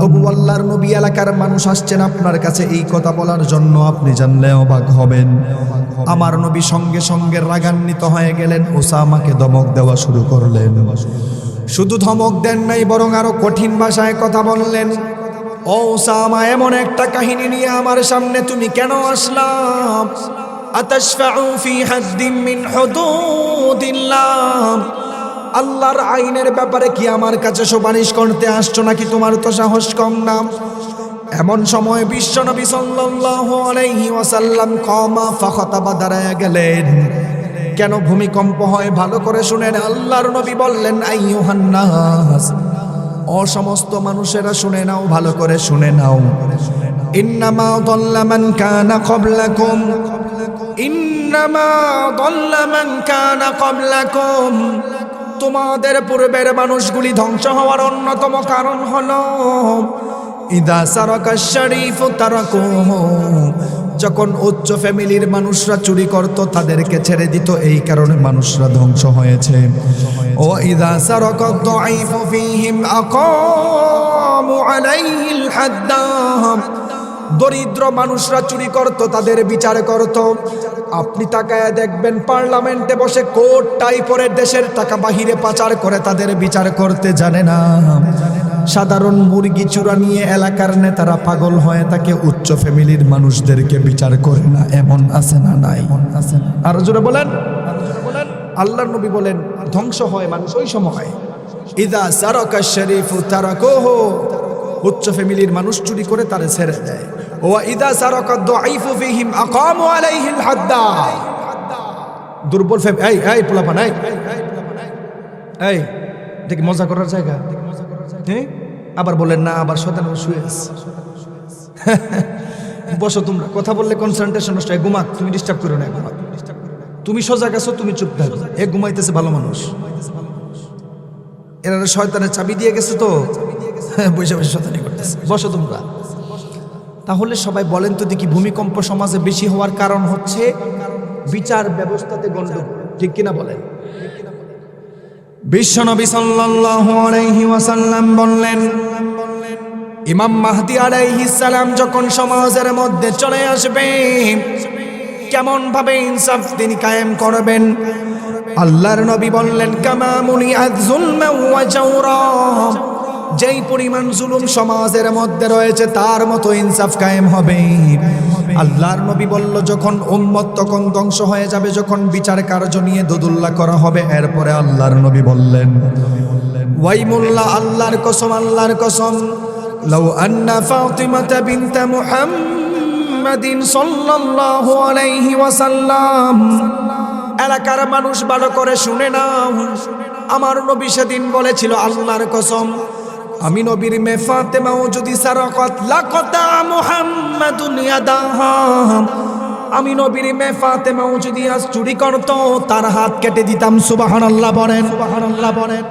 Speaker 1: ওগো আল্লাহর নবী, এলাকার মানুষ আসছেন আপনার কাছে এই কথা বলার জন্য, আপনি জানলে অবাক হবেন। আমার নবী সঙ্গে সঙ্গে রাগান্বিত হয়ে গেলেন, উসামাকে ধমক দেওয়া শুরু করলেন। শুধু ধমক দেন নাই, বরং আরো কঠিন ভাষায় কথা বললেন। ও উসামা, এমন একটা কাহিনী নিয়ে আমার সামনে তুমি কেন আসলাম? আতাশফাউ ফি হাদ্দিন মিন হুদুদিল্লাহ। আল্লাহর আইনের ব্যাপারে কি আমার কাছে সুপারিশ করতে আসছো নাকি? তোমার তো সাহস কম না। এমন সময় বিশ্বনবী সাল্লাল্লাহু আলাইহি ওয়াসাল্লাম কমা ফাখাতাবা দাঁড়ায় গেলেন। কেন ভূমিকম্প হয় ভালো করে শুনেন। আল্লাহর নবী বললেন, আইয়ুহান নাস, ও সমস্ত মানুষেরা শুনে নাও, ভালো করে শুনে নাও। ইন্নামা দাল্লা মান কানা ক্বাবলাকুম, ইন্নামা দাল্লা মান কানা ক্বাবলাকুম। তোমাদের পূর্বের মানুষগুলি ধ্বংস হওয়ার অন্যতম কারণ হলো ইদা সারাকা শরীফু তারাকুহু। যখন উচ্চ ফ্যামিলির মানুষরা চুরি করত তাদেরকে ছেড়ে দিত, এই কারণে মানুষরা ধ্বংস হয়েছে। ও ইদা সারাকা দাঈফু ফীহিম আকামু আলাইহিল হাদ্দা। দরিদ্র মানুষরা চুরি করত, তাদের বিচার করত। আপনি তাকায় দেখবেন পার্লামেন্টে বসে কোট টাই পরে দেশের টাকা বাহিরে পাচার করে তাদের বিচার করতে জানে না। সাধারণ মুরগি চুরা নিয়ে এলাকার নেতারা পাগল হয়ে থাকে, উচ্চ ফ্যামিলির মানুষদেরকে বিচার করে না। এমন আছে না নাই? আর জোরে বলেন। আল্লাহর নবী বলেন, ধ্বংস হয় মানুষ ওই সময় ইদা সারাকা শরীফু তারাকুহু। উচ্চ ফ্যামিলির মানুষ চুরি করে তারে ছেড়ে দেয়। ওয়া ইদা সারাকা দাঈফু ফীহিম আকামু আলাইহিল হাদ্দা। দুর্বল ফ্যামিলি, এই পোলাপান, এই দেখি মজা করার জায়গা। আবার বলেন না, আবার শয়তান শুয়ে আছে। বসো, তোমরা কথা বললে কনসেন্ট্রেশন নষ্ট হয়। ঘুমাক, তুমি ডিস্টার্ব করো না। ঘুমাক, তুমি সোজা গেছো, তুমি চুপ থাকো। এ ঘুমাইতেছে ভালো মানুষ, এরা শয়তানের চাবি দিয়ে গেছে তো বসে বসে শয়তানি করতেছে। বসো তোমরা। তাহলে সবাই বলেন তো দেখি, ভূমিকম্প সমাজে বেশি হওয়ার কারণ হচ্ছে বিচার ব্যবস্থাতে গন্ডগোল। ঠিক কিনা বলেন? বিশ্বনবী সাল্লাল্লাহু আলাইহি ওয়াসাল্লাম বললেন, ইমাম মাহদী আলাইহিস সালাম যখন সমাজের মধ্যে চলে আসবে, কেমন ভাবে ইনসাফ তিনি কায়েম করবেন। আল্লাহর নবী বললেন, কামা মুনিআত যুলমা ওয়া জাওরা। যেই পরিমাণ জুলুম সমাজের মধ্যে রয়েছে তার মতো ইনসাফ কায়েম হবে। আল্লাহর নবী বলল, যখন উম্মত তখন ধ্বংস হয়ে যাবে, যখন বিচার কার্য নিয়ে দুদুল্লাহ করা হবে। এরপরে আল্লাহর নবী বললেন, ওয়াইমুল্লাহ, আল্লাহর কসম, আল্লাহর কসম, লাউ আন্না ফাতিমাতা বিনতা মুহাম্মাদিন সাল্লাল্লাহু আলাইহি ওয়াসাল্লাম। এলাকার মানুষ ভালো করে শুনে নাও, আমার নবী সেদিন বলেছিল, আল্লাহর কসম, আমি নবীর মেয়ে ফাতেমাও যদি সারাকাত লাকাতা মুহাম্মাদুন ইয়াদাহা। আমি নবীর মেয়ে ফাতেমাও যদি আজ চুরি করতো তার হাত কেটে দিতাম। সুবহানাল্লাহ বলেন, সুবহানাল্লাহ বলেন।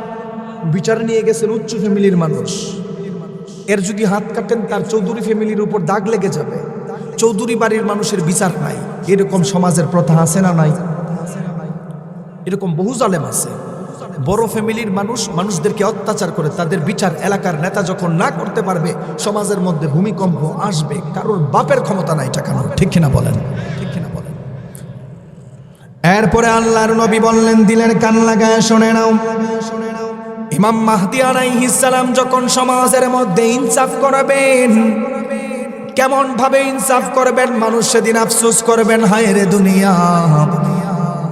Speaker 1: বিচার নিয়ে গেছেন উচ্চ ফ্যামিলির মানুষ, এর যদি হাত কাটেন তার চৌধুরী ফ্যামিলির উপর দাগ লেগে যাবে। চৌধুরী বাড়ির মানুষের বিচার নাই, এরকম সমাজের প্রথা আছে না নাই? এরকম বহু জালেম আছে। বড় ফ্যামিলির মানুষ মানুষদেরকে অত্যাচার করে, তাদের বিচার এলাকার নেতা যখন না করতে পারবে সমাজের মধ্যে ভূমিকম্প আসবে। কারোর বাপের ক্ষমতা নাই ঠেকানোর, ঠিক কিনা বলেন, ঠিক কিনা বলেন। এরপরে আল্লাহর নবী বললেন, দিলের কান লাগায় শুনে নাও, ইমাম মাহদী আলাইহিস সালাম যখন সমাজের মধ্যে ইনসাফ করবেন, কেমন ভাবে ইনসাফ করবেন, মানুষ সেদিন আফসোস করবেন, হায় রে দুনিয়া,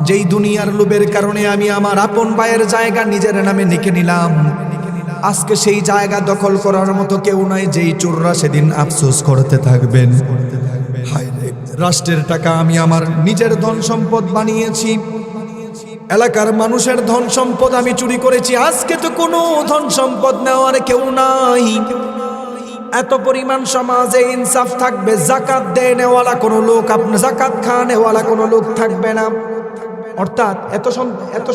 Speaker 1: যেই দুনিয়ার লোভের কারণে আমি আমার আপন ভাইয়ের জায়গা নিজের নামে লিখে নিলাম, আজকে সেই জায়গা দখল করার মতো কেউ নাই। যেই চোররা সেদিন আফসোস করতে থাকবেন, হায় রে, রাষ্ট্রের টাকা আমি আমার নিজের ধন সম্পদ বানিয়েছি, এলাকার মানুষের ধন সম্পদ আমি চুরি করেছি, আজকে তো কোনো ধন সম্পদ নেওয়ার কেউ নাই। এত পরিমাণ সমাজে ইনসাফ থাকবে, জাকাত দেয় নেওয়ালা কোনো লোক, আপনার জাকাত খাওয়া নেওয়ালা কোনো লোক থাকবে না। অর্থাৎ এত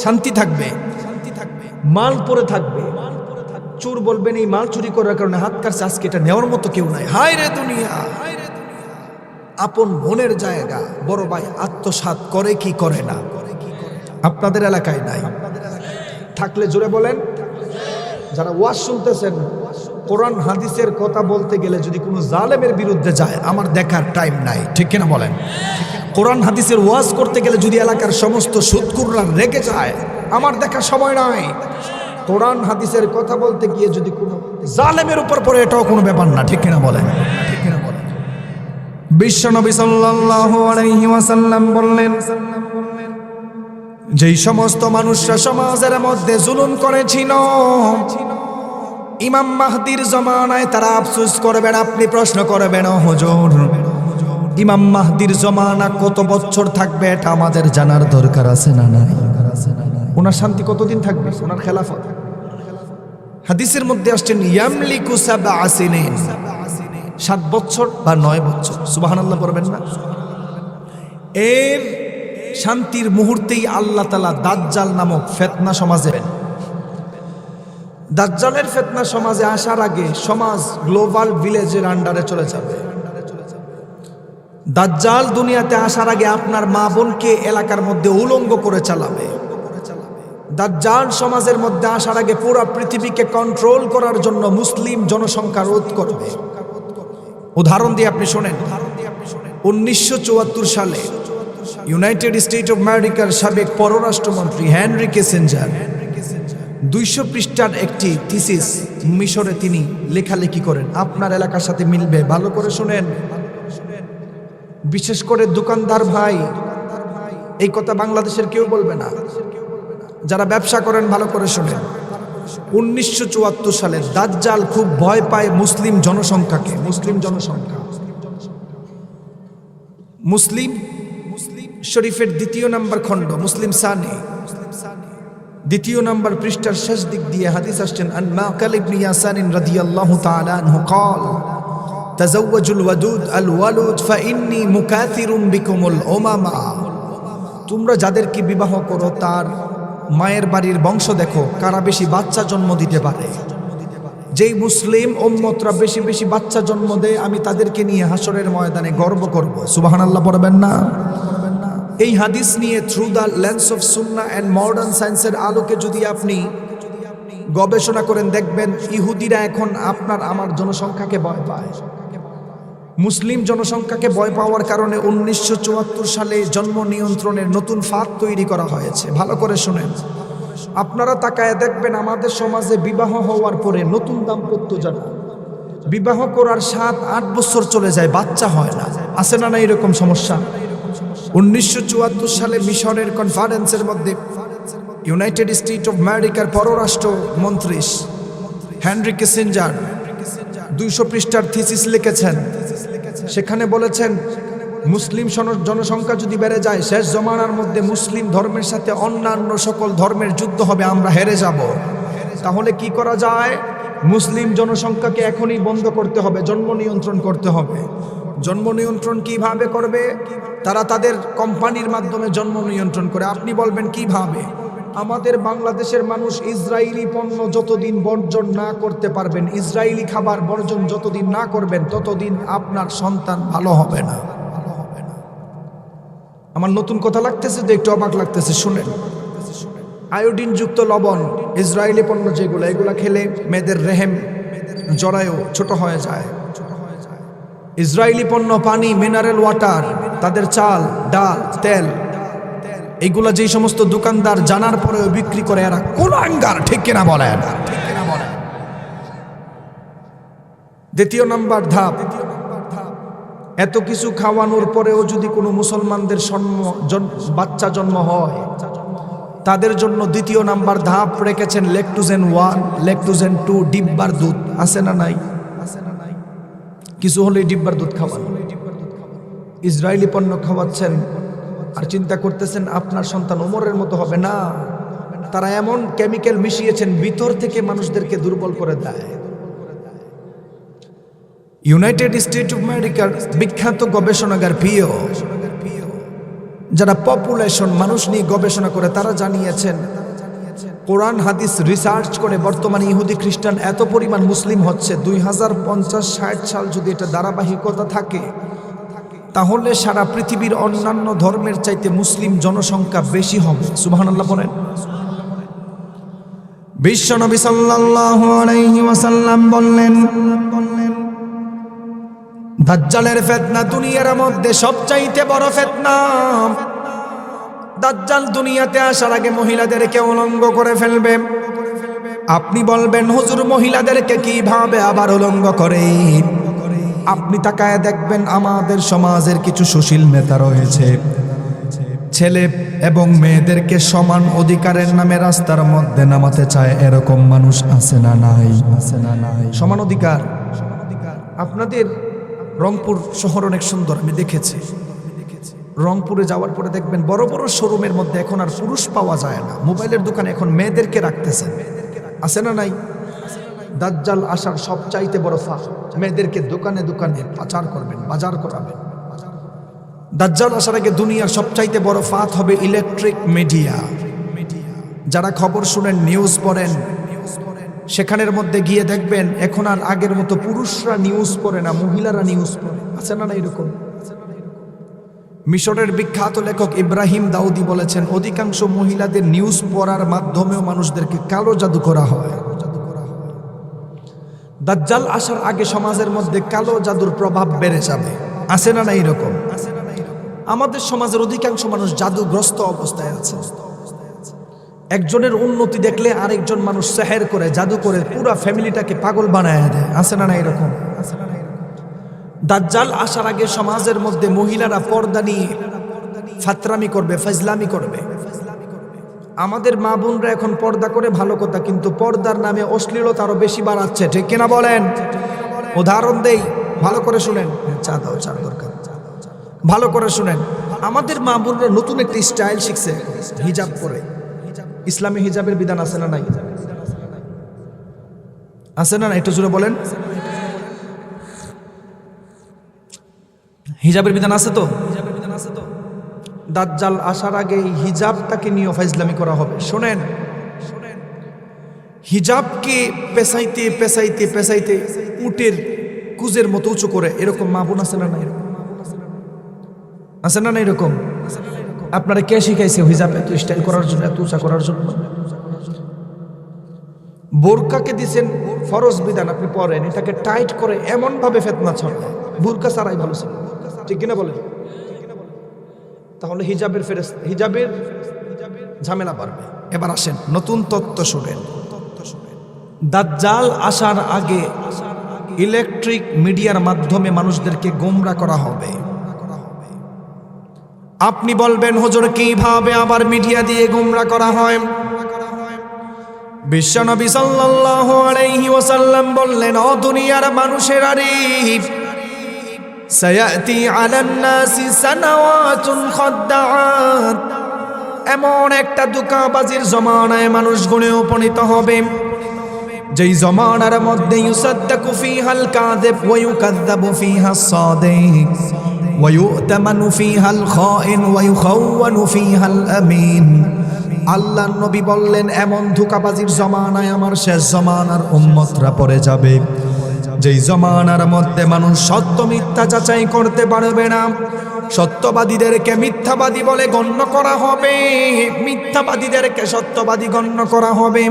Speaker 1: শান্তি থাকবে, মাল পরে থাকবে। চোর বলবেন এই মাল চুরি করার কারণে হাত কাটছে, আজকে এটা নেওয়ার মতো কেউ নাই। হায় রে দুনিয়া, আপন বোনের জায়গা বড় ভাই আত্মসাৎ করে কি করে না? আপনাদের এলাকায় নাই? থাকলে জোরে বলেন। যারা ওয়াজ শুনতেছেন, কোরআন হাদিসের কথা বলতে গেলে যদি কোনো জালেমের বিরুদ্ধে যায়, আমার দেখার টাইম নাই, ঠিক কিনা বলেন। কোরআন হাদিসের ওয়াজ করতে গেলে যদি এলাকার সমস্ত সুদখোররা রেগে যায়, আমার দেখার সময় নাই। কোরআন হাদিসের কথা বলতে গিয়ে যদি কোনো জালেমের উপর পড়ে, এটাও কোনো ব্যাপার না, ঠিক কিনা বলেন, ঠিক কিনা বলেন। বিশ্বনবী সাল্লাল্লাহু আলাইহি ওয়াসাল্লাম বললেন, যেই সমস্ত মানুষরা সমাজের মধ্যে জুলুম করেছিল, ইমাম মাহদীর জমানায় তারা আফসোস করবেন। আপনি প্রশ্ন করবেন, ও হুজুর, ইমাম মাহদীর জমানা কত বছর থাকবে? এটা আমাদের জানার দরকার আছে না নাই? ওনার শান্তি কতদিন থাকবে, ওনার খেলাফত? হাদিসের মধ্যে আসছেন ইয়ামলিকু সাবআ সিনিন, 7 বছর বা 9 বছর। সুবহানাল্লাহ পড়বেন না? এর শান্তির মুহূর্তেই আল্লাহ তাআলা দাজ্জাল নামক ফিতনা সমাজে, দাজ্জালের ফিতনা সমাজে আসার আগে সমাজ গ্লোবাল ভিলেজের আন্ডারে চলে যাবে। দাজ্জাল দুনিয়াতে আসার আগে আপনার মা বোনকে এলাকার মধ্যে উলঙ্গ করে চালাবে। দাজ্জাল সমাজের মধ্যে আসার আগে পুরো পৃথিবীকে কন্ট্রোল করার জন্য মুসলিম জনসংখ্যা রোধ করবে। উদাহরণ দিয়ে আপনি শোনেন, 1974 সালে ইউনাইটেড স্টেট অফ আমেরিকার সাবেক পররাষ্ট্রমন্ত্রী হেনরি কিসিঞ্জার 200 পৃষ্ঠার একটি থিসিস মিশরে তিনি লেখালেখি করেন। আপনার এলাকার সাথে মিলবে, ভালো করে শুনেন। বিশেষ করে দোকানদার ভাই, এই কথা বাংলাদেশের কেউ বলবে না। যারা ব্যবসা করেন ভালো করে শুনেন। 1974 সালে দাজ্জাল খুব ভয় পায় মুসলিম জনসংখ্যাকে। মুসলিম জনসংখ্যা, মুসলিম শরীফের 2 নম্বর খণ্ড, মুসলিম সানি 2 নম্বর পৃষ্ঠার শেষ দিক দিয়ে হাদিস আসছেন, আন মাকাল ইবনে ইয়াসার রাদিয়াল্লাহু তাআলা আনহু قال তাযাওয়াজুল ওয়াদুদ আল ওয়ালুদ ফাইন্নী মুকাথিরুম বিকুমুল উমামা। তোমরা যাদেরকে বিবাহ করো তার মায়ের বাড়ির বংশ দেখো, কারা বেশি বাচ্চা জন্ম দিতে পারে। যেই মুসলিম উম্মতরা বেশি বেশি বাচ্চা জন্ম দেয়, আমি তাদেরকে নিয়ে হাসরের ময়দানে গর্ব করব। সুবহানাল্লাহ পড়বেন না? এই হাদিস নিয়ে through the lens of Sunnah and modern সায়েন্সের আলোকে যদি আপনি গবেষণা করেন, দেখবেন ইহুদিরা এখন আপনার আমার জনসংখ্যাকে ভয় পায়। মুসলিম জনসংখ্যাকে ভয় পাওয়ার কারণে 1974 সালে জন্ম নিয়ন্ত্রণের নতুন ফাঁদ তৈরি করা হয়েছে। ভালো করে শুনেন। আপনারা তাকায় দেখবেন আমাদের সমাজে বিবাহ হওয়ার পরে নতুন দাম্পত্য যারা বিবাহ করার 7-8 বছর চলে যায়, বাচ্চা হয় না। আছে না না এরকম সমস্যা? 1974 সালে মিশরের কনফারেন্সের মধ্যে ইউনাইটেড স্টেট অফ আমেরিকার পররাষ্ট্র মন্ত্রী হেনরি কিসিঞ্জার 200 পৃষ্ঠার থিসিস লিখেছেন। সেখানে বলেছেন, মুসলিম জনসংখ্যা যদি বেড়ে যায়, শেষ জমানার মধ্যে মুসলিম ধর্মের সাথে অন্যান্য সকল ধর্মের যুদ্ধ হবে, আমরা হেরে যাব। তাহলে কি করা যায়? মুসলিম জনসংখ্যাকে এখনই বন্ধ করতে হবে, জন্ম নিয়ন্ত্রণ করতে হবে। জন্ম নিয়ন্ত্রণ কিভাবে করবে? তারা তাদের কোম্পানির মাধ্যমে জন্ম নিয়ন্ত্রণ করে। আপনি বলবেন কিভাবে? আমাদের বাংলাদেশের মানুষ ইসরায়েলি পণ্য যতদিন বর্জন না করতে পারবেন, ইসরায়েলি খাবার বর্জন যতদিন না করবেন, ততদিন আপনার সন্তান ভালো হবে না। আমার নতুন কথা লাগতেছে যে একটু অবাক লাগতেছে, শুনেন। আয়োডিন যুক্ত লবণ, ইসরায়েলি পণ্য যেগুলো, এগুলা খেলে মেয়েদের রেহেম জরায়ু ছোট হয়ে যায়। ইসরায়েলি পণ্য পানি, মিনারেল ওয়াটার, তাদের চাল, ডাল, তেল, এইগুলা যেই সমস্ত দোকানদার জানার পরেও বিক্রি করে, এরা কোন আঙ্গার, ঠিক কিনা বলেন? দ্বিতীয় নাম্বার ধাপ, এত কিছু খাওয়ানোর পরেও যদি কোনো মুসলমানদের বাচ্চা জন্ম হয়, তাদের জন্য দ্বিতীয় নাম্বার ধাপ রেখেছেন ল্যাকটোজেন 1, ল্যাকটোজেন 2, ডিব্বার দুধ। আছে না নাই? কিছু হলেই ডিব্বার দুধ খাওয়ান। ইসরায়েলি পণ্য খাওয়াচ্ছেন আর চিন্তা করতেছেন আপনার সন্তান ওমরের মতো হবে না। তারা এমন কেমিক্যাল মিশিয়েছেন ভিতর থেকে মানুষদেরকে দুর্বল করে দেয়। ইউনাইটেড স্টেট অফ আমেরিকার বিখ্যাত গবেষণাগার পিও, যারা পপুলেশন মানুষ নিয়ে গবেষণা করে, তারা জানিয়েছেন কোরআন হাদিস রিসার্চ করে বর্তমানে ইহুদি খ্রিস্টান এত পরিমাণ মুসলিম হচ্ছে, 2050-60 সাল যদি এটা ধারাবাহিকতা থাকে, তাহলে সারা পৃথিবীর অন্যান্য ধর্মের চাইতে মুসলিম জনসংখ্যা বেশি হবে। সুবহানাল্লাহ বলেন। বিশ্বনবী সাল্লাল্লাহু আলাইহি ওয়াসাল্লাম বললেন, দাজ্জালের ফিতনা দুনিয়ার মধ্যে সবচাইতে বড় ফিতনা। দাজ্জাল দুনিয়াতে আসার আগে মহিলাদেরকে উলঙ্গ করে ফেলবে। আপনি বলবেন হুজুর মহিলাদেরকে কিভাবে আবার উলঙ্গ করে? আপনি তাকায় দেখবেন আমাদের সমাজের কিছু সুশীল নেতা রয়েছে, ছেলে এবং মেয়েদেরকে সমান অধিকারের নামে রাস্তার মধ্যে নামাতে চায়। এরকম মানুষ আছে না নাই? সমান অধিকার। আপনাদের রংপুর শহর অনেক সুন্দর, আমি দেখেছি। রংপুরে যাওয়ার পরে দেখবেন বড় বড় শোরুমের মধ্যে এখন আর পুরুষ পাওয়া যায় না, মোবাইলের দোকানে এখন মেয়েদেরকে রাখতেছে। আছে না নাই? দাজ্জাল আসার সবচাইতে বড় ফাঁদ, মেয়েদেরকে দোকানে দোকানে পাচার করবেন, বাজার করাবেন। দাজ্জাল আসার আগে দুনিয়ার সবচাইতে বড় ফাঁদ হবে ইলেকট্রিক মিডিয়া। যারা খবর শুনেন, নিউজ পড়েন, সেখানের মধ্যে গিয়ে দেখবেন এখন আর আগের মতো পুরুষরা নিউজ পড়ে না, মহিলারা নিউজ পড়ে। আছে না এরকম? মিশরের বিখ্যাত লেখক ইব্রাহিম দাউদি বলেছেন, অধিকাংশ মহিলাদের নিউজ পড়ার মাধ্যমেও মানুষদেরকে কালো জাদু করা হয়। দাজ্জাল আসার আগে সমাজের মধ্যে কালো জাদুর প্রভাব বেড়ে যাবে। আছে না এরকম? আমাদের সমাজের অধিকাংশ মানুষ জাদুগ্রস্ত অবস্থায় আছে। একজনের উন্নতি দেখলে আরেকজন মানুষ সেহের করে, জাদু করে পুরো ফ্যামিলিটাকে পাগল বানায় দেয়। আছে না এরকম? দাজ্জাল আসার আগে সমাজের মধ্যে মহিলারা পর্দা নিয়ে ফাতরামি করবে, ফাজলামি করবে। আমাদের মা বোনরা এখন পর্দা করে, ভালো কথা, কিন্তু পর্দার নামে অশ্লীলতা আরো বেশি বাড়াচ্ছে। ঠিক কিনা বলেন? উদাহরণ দেই, ভালো করে শুনেন। চা দাও, চা দরকার। ভালো করে শুনেন। আমাদের মা বোনরা নতুন একটা স্টাইল শিখছে, হিজাব করে। ইসলামে হিজাবের বিধান আছে না নাই? আছে না? একটু জোরে বলেন। হিজাবের বিধান আছে তো? দাজ্জাল আসার আগে হিজাবটাকে নিয়ে ফাইজলামি করা হবে। শোনেন, হিজাবকে পেছাইতে পেছাইতে পেছাইতে উটের কুজের মতো উঁচু করে, এরকম মা বোন আছে না নাই? আছে না এরকম? আপনারা কে শিখাইছে হিজাব এত স্টাইল করার জন্য, এত উঁচা করার জন্য? বোরকাকে দিচ্ছেন ফরজ বিধান, আপনি পরেন, এটাকে টাইট করে এমন ভাবে ফিতনা ছড়ায়, বোরকা ছাড়াই ভালো ছিল। ঠিক কিনা বলেন? তাহলে হিজাবের ঝামেলা বাড়বে। এবার আসেন নতুন তত্ত্ব শুনেন। দাজ্জাল আসার আগে ইলেকট্রিক মিডিয়ার মাধ্যমে মানুষদেরকে গোমরা করা হবে। আপনি বলবেন হুজুর কিভাবে আবার মিডিয়া দিয়ে গোমরা করা হয়? বিশ্বনবী সাল্লাল্লাহু আলাইহি ওয়াসাল্লাম বললেন, ও দুনিয়ার মানুষেরা রে, সায়াতি আলান নাসি সানাওয়াতুন খাদ্দাআত, এমন একটা ধোঁকাবাজির জমানায় মানুষ গুণে উপনীত হবে যেই জমানার মধ্যে ইউসাদ্দাকু ফিহাল কাযিব ওয়া ইউকাযযাবু ফিহা সাদিক ওয়া ইউতামানু ফিহাল খাইন ওয়া ইউখাওয়ানু ফিহাল আমিন। আল্লাহর নবী বললেন, এমন ধোঁকাবাজির জমানায় আমার শেষ জমানার উম্মতরা পড়ে যাবে, যেই জমানার মধ্যে মানুষ সত্য মিথ্যা যাচাই করতে পারবে না। সত্যবাদীদেরকে মিথ্যাবাদী বলে গণ্য করা হবে, মিথ্যাবাদীদেরকে সত্যবাদী গণ্য করা হবে।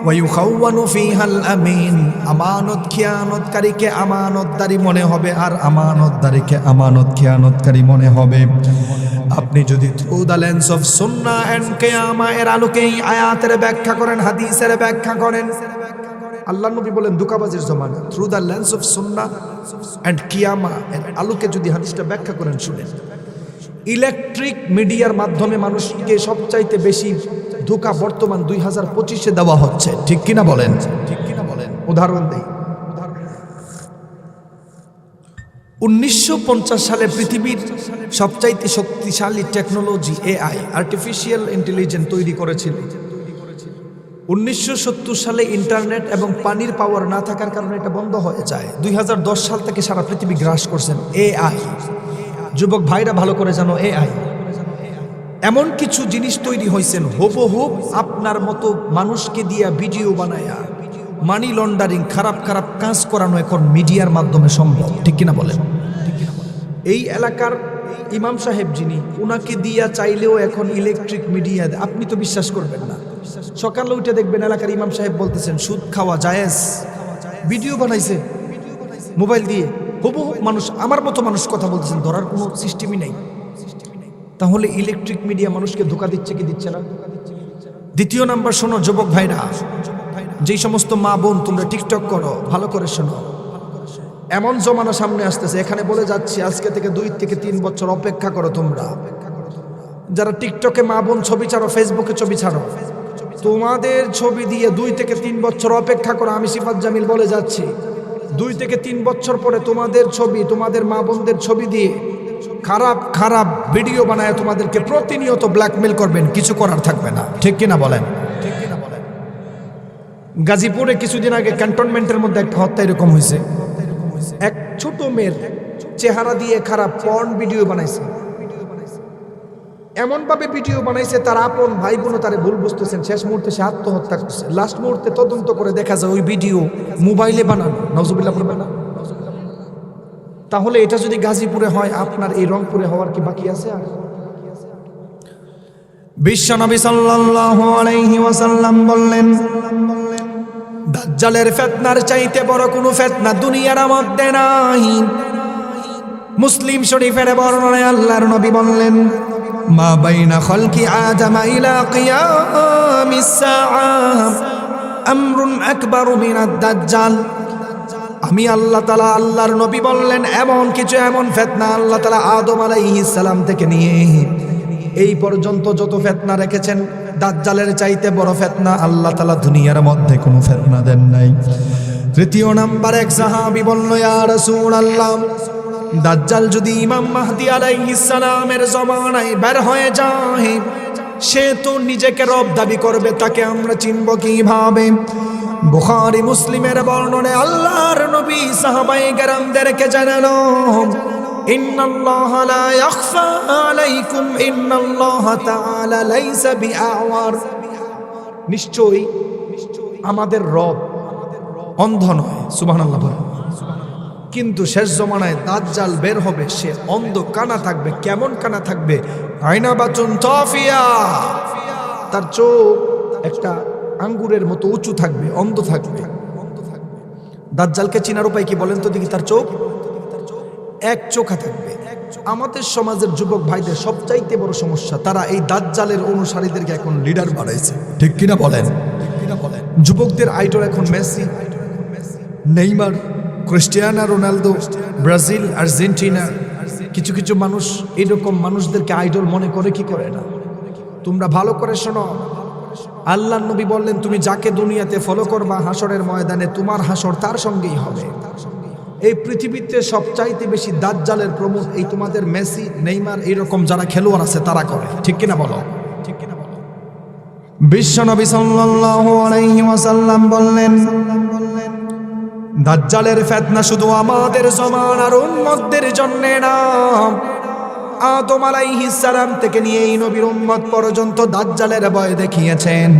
Speaker 1: ওয়ায়ুখাওয়ানু ফিহাল আমিন, আমানত খিয়ানতকারীকে আমানতদারী মনে হবে, আর আমানতদারীকে আমানত খিয়ানতকারী মনে হবে। আপনি যদি through the lens of Sunnah and কিয়ামা এর আলোকে এই আয়াতের ব্যাখ্যা করেন, হাদিসের ব্যাখ্যা করেন, আল্লাহ নবী বলেন ধোঁকাবাজির জমানা, through the lens of Sunnah and কিয়ামা এর আলোকে যদি হাদিসটা ব্যাখ্যা করেন, শুনেন। ইলেকট্রিক মিডিয়ার মাধ্যমে মানুষকে সবচাইতে বেশি ধোঁকা বর্তমান 2025-এ দেওয়া হচ্ছে, ঠিক কিনা বলেন? উদাহরণ দেই, 1950 সালে পৃথিবীর সবচাইতে শক্তিশালী টেকনোলজি এআই, আর্টিফিশিয়াল ইন্টেলিজেন্স তৈরি করেছিল। 1970 সালে ইন্টারনেট এবং পানির পাওয়ার না থাকার কারণে এটা বন্ধ হয়ে যায়। 2010 সাল থেকে সারা পৃথিবী গ্রাস করছেন এআই। যুবক ভাইরা ভালো করে জানো, এআই এমন কিছু জিনিস তৈরি হয়েছেন হুবহু আপনার মতো মানুষকে দিয়া ভিডিও বানায়া মানি লন্ডারিং, খারাপ খারাপ কাজ করানো এখন মিডিয়ার মাধ্যমে সম্ভব, ঠিক কিনা বলেন? এই এলাকার ইমাম সাহেব যিনি, ওনাকে দিয়া চাইলেও এখন ইলেকট্রিক মিডিয়া, আপনি তো বিশ্বাস করবেন না, সকালে উঠে দেখবেন এলাকার ইমাম সাহেব বলতেছেন সুদ খাওয়া জায়েজ, ভিডিও বানাইছে মোবাইল দিয়ে, হুবহু মানুষ, আমার মতো মানুষ কথা বলতেছেন, ধরার কোনো সিস্টেমই নেই। তাহলে ইলেকট্রিক মিডিয়া মানুষকে ধোঁকা দিচ্ছে কি দিচ্ছে না? দ্বিতীয় নাম্বার, শোনো যুবক ভাইরা, যেই সমস্ত মা বোন তোমরা টিকটক করো, ভালো করে শোনো, এমন জমানা সামনে আসতেছে, এখানে বলে যাচ্ছি আজকে থেকে 2 থেকে 3 বছর অপেক্ষা করো তোমরা যারা টিকটকে মা বোন ছবি ছাড়ো, ফেসবুকে ছবি ছাড়ো, তোমাদের ছবি দিয়ে 2 থেকে 3 বছর অপেক্ষা করো। আমি সিফাত জামিল বলে যাচ্ছি, 2 থেকে 3 বছর পরে তোমাদের ছবি, তোমাদের মা বোনদের ছবি দিয়ে খারাপ খারাপ ভিডিও বানায় তোমাদেরকে প্রতিনিয়ত ব্ল্যাকমেল করবেন, কিছু করার থাকবে না, ঠিক কিনা বলেন? গাজীপুরে কিছুদিন আগে ক্যান্টনমেন্টের মধ্যে একটা হত্যা এরকম হয়েছে। এক ছোট মেয়ের চেহারা দিয়ে খারাপ পর্ন ভিডিও বানাইছে, এমন ভাবে ভিডিও বানাইছে তার আপন ভাই বোনও তারে ভুল বুঝতেছেন, শেষ মুহূর্তে সে আত্মহত্যা করছে। লাস্ট মুহূর্তে তদন্ত করে দেখা যায় ওই ভিডিও মোবাইলে বানানো, নাউজুবিল্লাহ বলবেন না? তাহলে এটা যদি গাজীপুরে হয়, আপনার এই রংপুরে হওয়ার কি বাকি আছে? আর বিশ্বনবী সাল্লাল্লাহু আলাইহি ওয়াসাল্লাম বললেন, দাজ্জালের ফিতনার চাইতে বড় কোনো ফিতনা দুনিয়ার মধ্যে নাই। মুসলিম শরীফের বর্ণনায় আল্লাহর নবী বললেন, মা বাইনা খালকি আদম ইলা কিয়ামিস সাআ আমরুন আকবারু মিনাদ দাজ্জাল। আমি আল্লাহ তাআলা, আল্লাহর নবী বললেন, এমন কিছু, এমন ফিতনা আল্লাহ তাআলা আদম আলাইহিস সালাম থেকে নিয়ে এই পর্যন্ত যত ফিতনা রেখেছেন, দাজ্জালের চাইতে বড় ফিতনা আল্লাহ তাআলা দুনিয়ার মধ্যে কোনো ফিতনা দেন নাই। তৃতীয় নাম্বার, এক সাহাবী বলল, ইয়া রাসূলুল্লাহ, দাজ্জাল যদি ইমাম মাহদী আলাইহিস সালামের জমানায় বের হয়ে যায়, সে তো নিজেকে রব দাবি করবে, তাকে আমরা চিনব কিভাবে? বুখারী মুসলিমের বর্ণনায় আল্লাহর নবী সাহাবায়ে কেরামদেরকে জানালো, ইন্নাল্লাহা লা ইয়াখফা আলাইকুম ইন্নাল্লাহা তাআলা লাইসা বিআওয়ার। নিশ্চয়ই আমাদের রব অন্ধ নয়, সুবহানাল্লাহ বলেন। কিন্তু শেষ জমানায় দাজ্জাল বের হবে, সে অন্ধ কানা থাকবে। কেমন কানা থাকবে? আয়না বাচুন তাফিয়া, তার চোখ একটা আঙ্গুরের মতো উঁচু থাকবে, অন্ধ থাকবে। দাজ্জালকে চিনার উপায় কি বলেন তো দেখি? তার চোখ এক চোখা থাকবে। আমাদের সমাজের যুবক ভাইদের সবচাইতে বড় সমস্যা, তারা এই দাজ্জালের অনুসারীদেরকে এখন লিডার বানাইছে, ঠিক কিনা বলেন? যুবকদের আইডল এখন Messi, Neymar, Cristiano Ronaldo, Brazil, Argentina. কিছু কিছু মানুষ এরকম মানুষদেরকে আইডল মনে করে কি করে না? তোমরা ভালো করে শোনো, আল্লাহর নবী বললেন, তুমি যাকে দুনিয়াতে ফলো করবা, হাসরের ময়দানে তোমার হাসর তার সঙ্গেই হবে। এই পৃথিবীতে সবচাইতে বেশি দাজ্জালের প্রমোট এই তোমাদের মেসি, নেইমার, এরকম যারা খেলোয়াড় আছে তারা করে, ঠিক কিনা বলো? ঠিক কিনা বলো? বিশ্বনবী সাল্লাল্লাহু আলাইহি ওয়াসাল্লাম বললেন, দাজ্জালের ফিতনা শুধু আমাদের জমানার উম্মতদের জন্য না, আদম আলাইহিস সালাম থেকে নিয়ে এই নবীর উম্মত পর্যন্ত দাজ্জালের ভয় দেখিয়েছেন।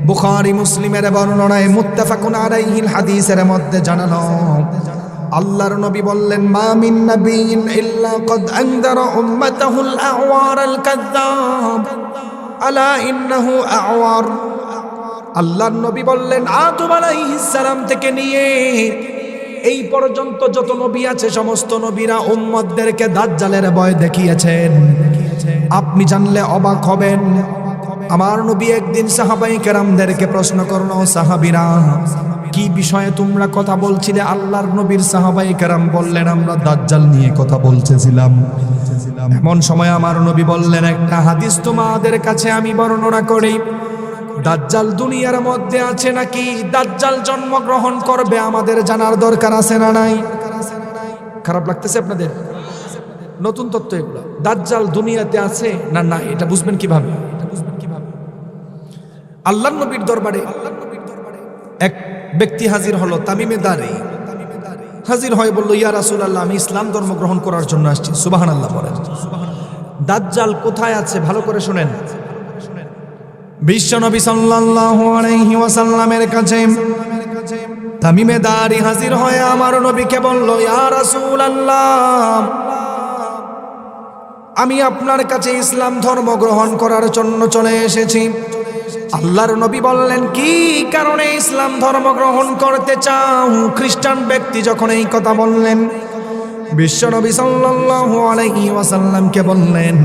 Speaker 1: বুখারী মুসলিমের বর্ণনায় মুত্তাফাকুন আলাইহিল হাদিসের মধ্যে জানানো, আল্লাহর নবী বললেন, মা মিন নাবিয়্যিন ইল্লা ক্বাদ আনযারা উম্মাতাহুল আ'ওয়ার আল কাযযাব আলা ইন্নাহু আ'ওয়ার। আল্লাহর নবী বললেন, আদম আলাইহিস সালাম থেকে নিয়ে এই পর্যন্ত যত নবী আছে সমস্ত নবীরা উম্মতদেরকে দাজ্জালের ভয় দেখিয়েছেন। আপনি জানলে অবাক হবেন। আমার নবী একদিন সাহাবায়ে কেরামদেরকে প্রশ্ন করলো, সাহাবীরা কি বিষয়ে তোমরা কথা বলছিলে? আল্লাহর নবীর সাহাবায়ে কেরাম বললেন, আমরা দাজ্জাল নিয়ে কথা বলছিলাম। এমন সময় আমার নবী বললেন, একটা হাদিস তোমাদের কাছে আমি বর্ণনা করি। দাজ্জাল দুনিয়ার মধ্যে আছে নাকি দাজ্জাল জন্মগ্রহণ করবে আমাদের জানার দরকার আছে না নাই? খারাপ লাগতেছে আপনাদের? নতুন তথ্য এগুলো। দাজ্জাল দুনিয়াতে আছে না নাই এটা বুঝবেন কিভাবে? আল্লাহর নবীর দরবারে এক ব্যক্তি হাজির হলো, তামিমে দারি হাজির হয়ে বলল, ইয়া রাসূলুল্লাহ, আমি ইসলাম ধর্ম গ্রহণ করার জন্য আসছি। সুবহানাল্লাহ বলেন। দাজ্জাল কোথায় আছে ভালো করে শুনেন। বিশ্বনবী সাল্লাল্লাহু আলাইহি ওয়াসাল্লামের কাছে তামিমে দারি হাজির হয়ে আমার নবীকে বলল, ইয়া রাসূলুল্লাহ, আমি আপনার কাছে ইসলাম ধর্ম গ্রহণ করার জন্য চলে এসেছি। আল্লাহর নবী বললেন, কি কারণে ইসলাম ধর্ম গ্রহণ করতে চাও? খ্রিস্টান ব্যক্তি যখন এই কথা বললেন, বিশ্বনবী সাল্লাল্লাহু আলাইহি ওয়াসাল্লামকে বললেন,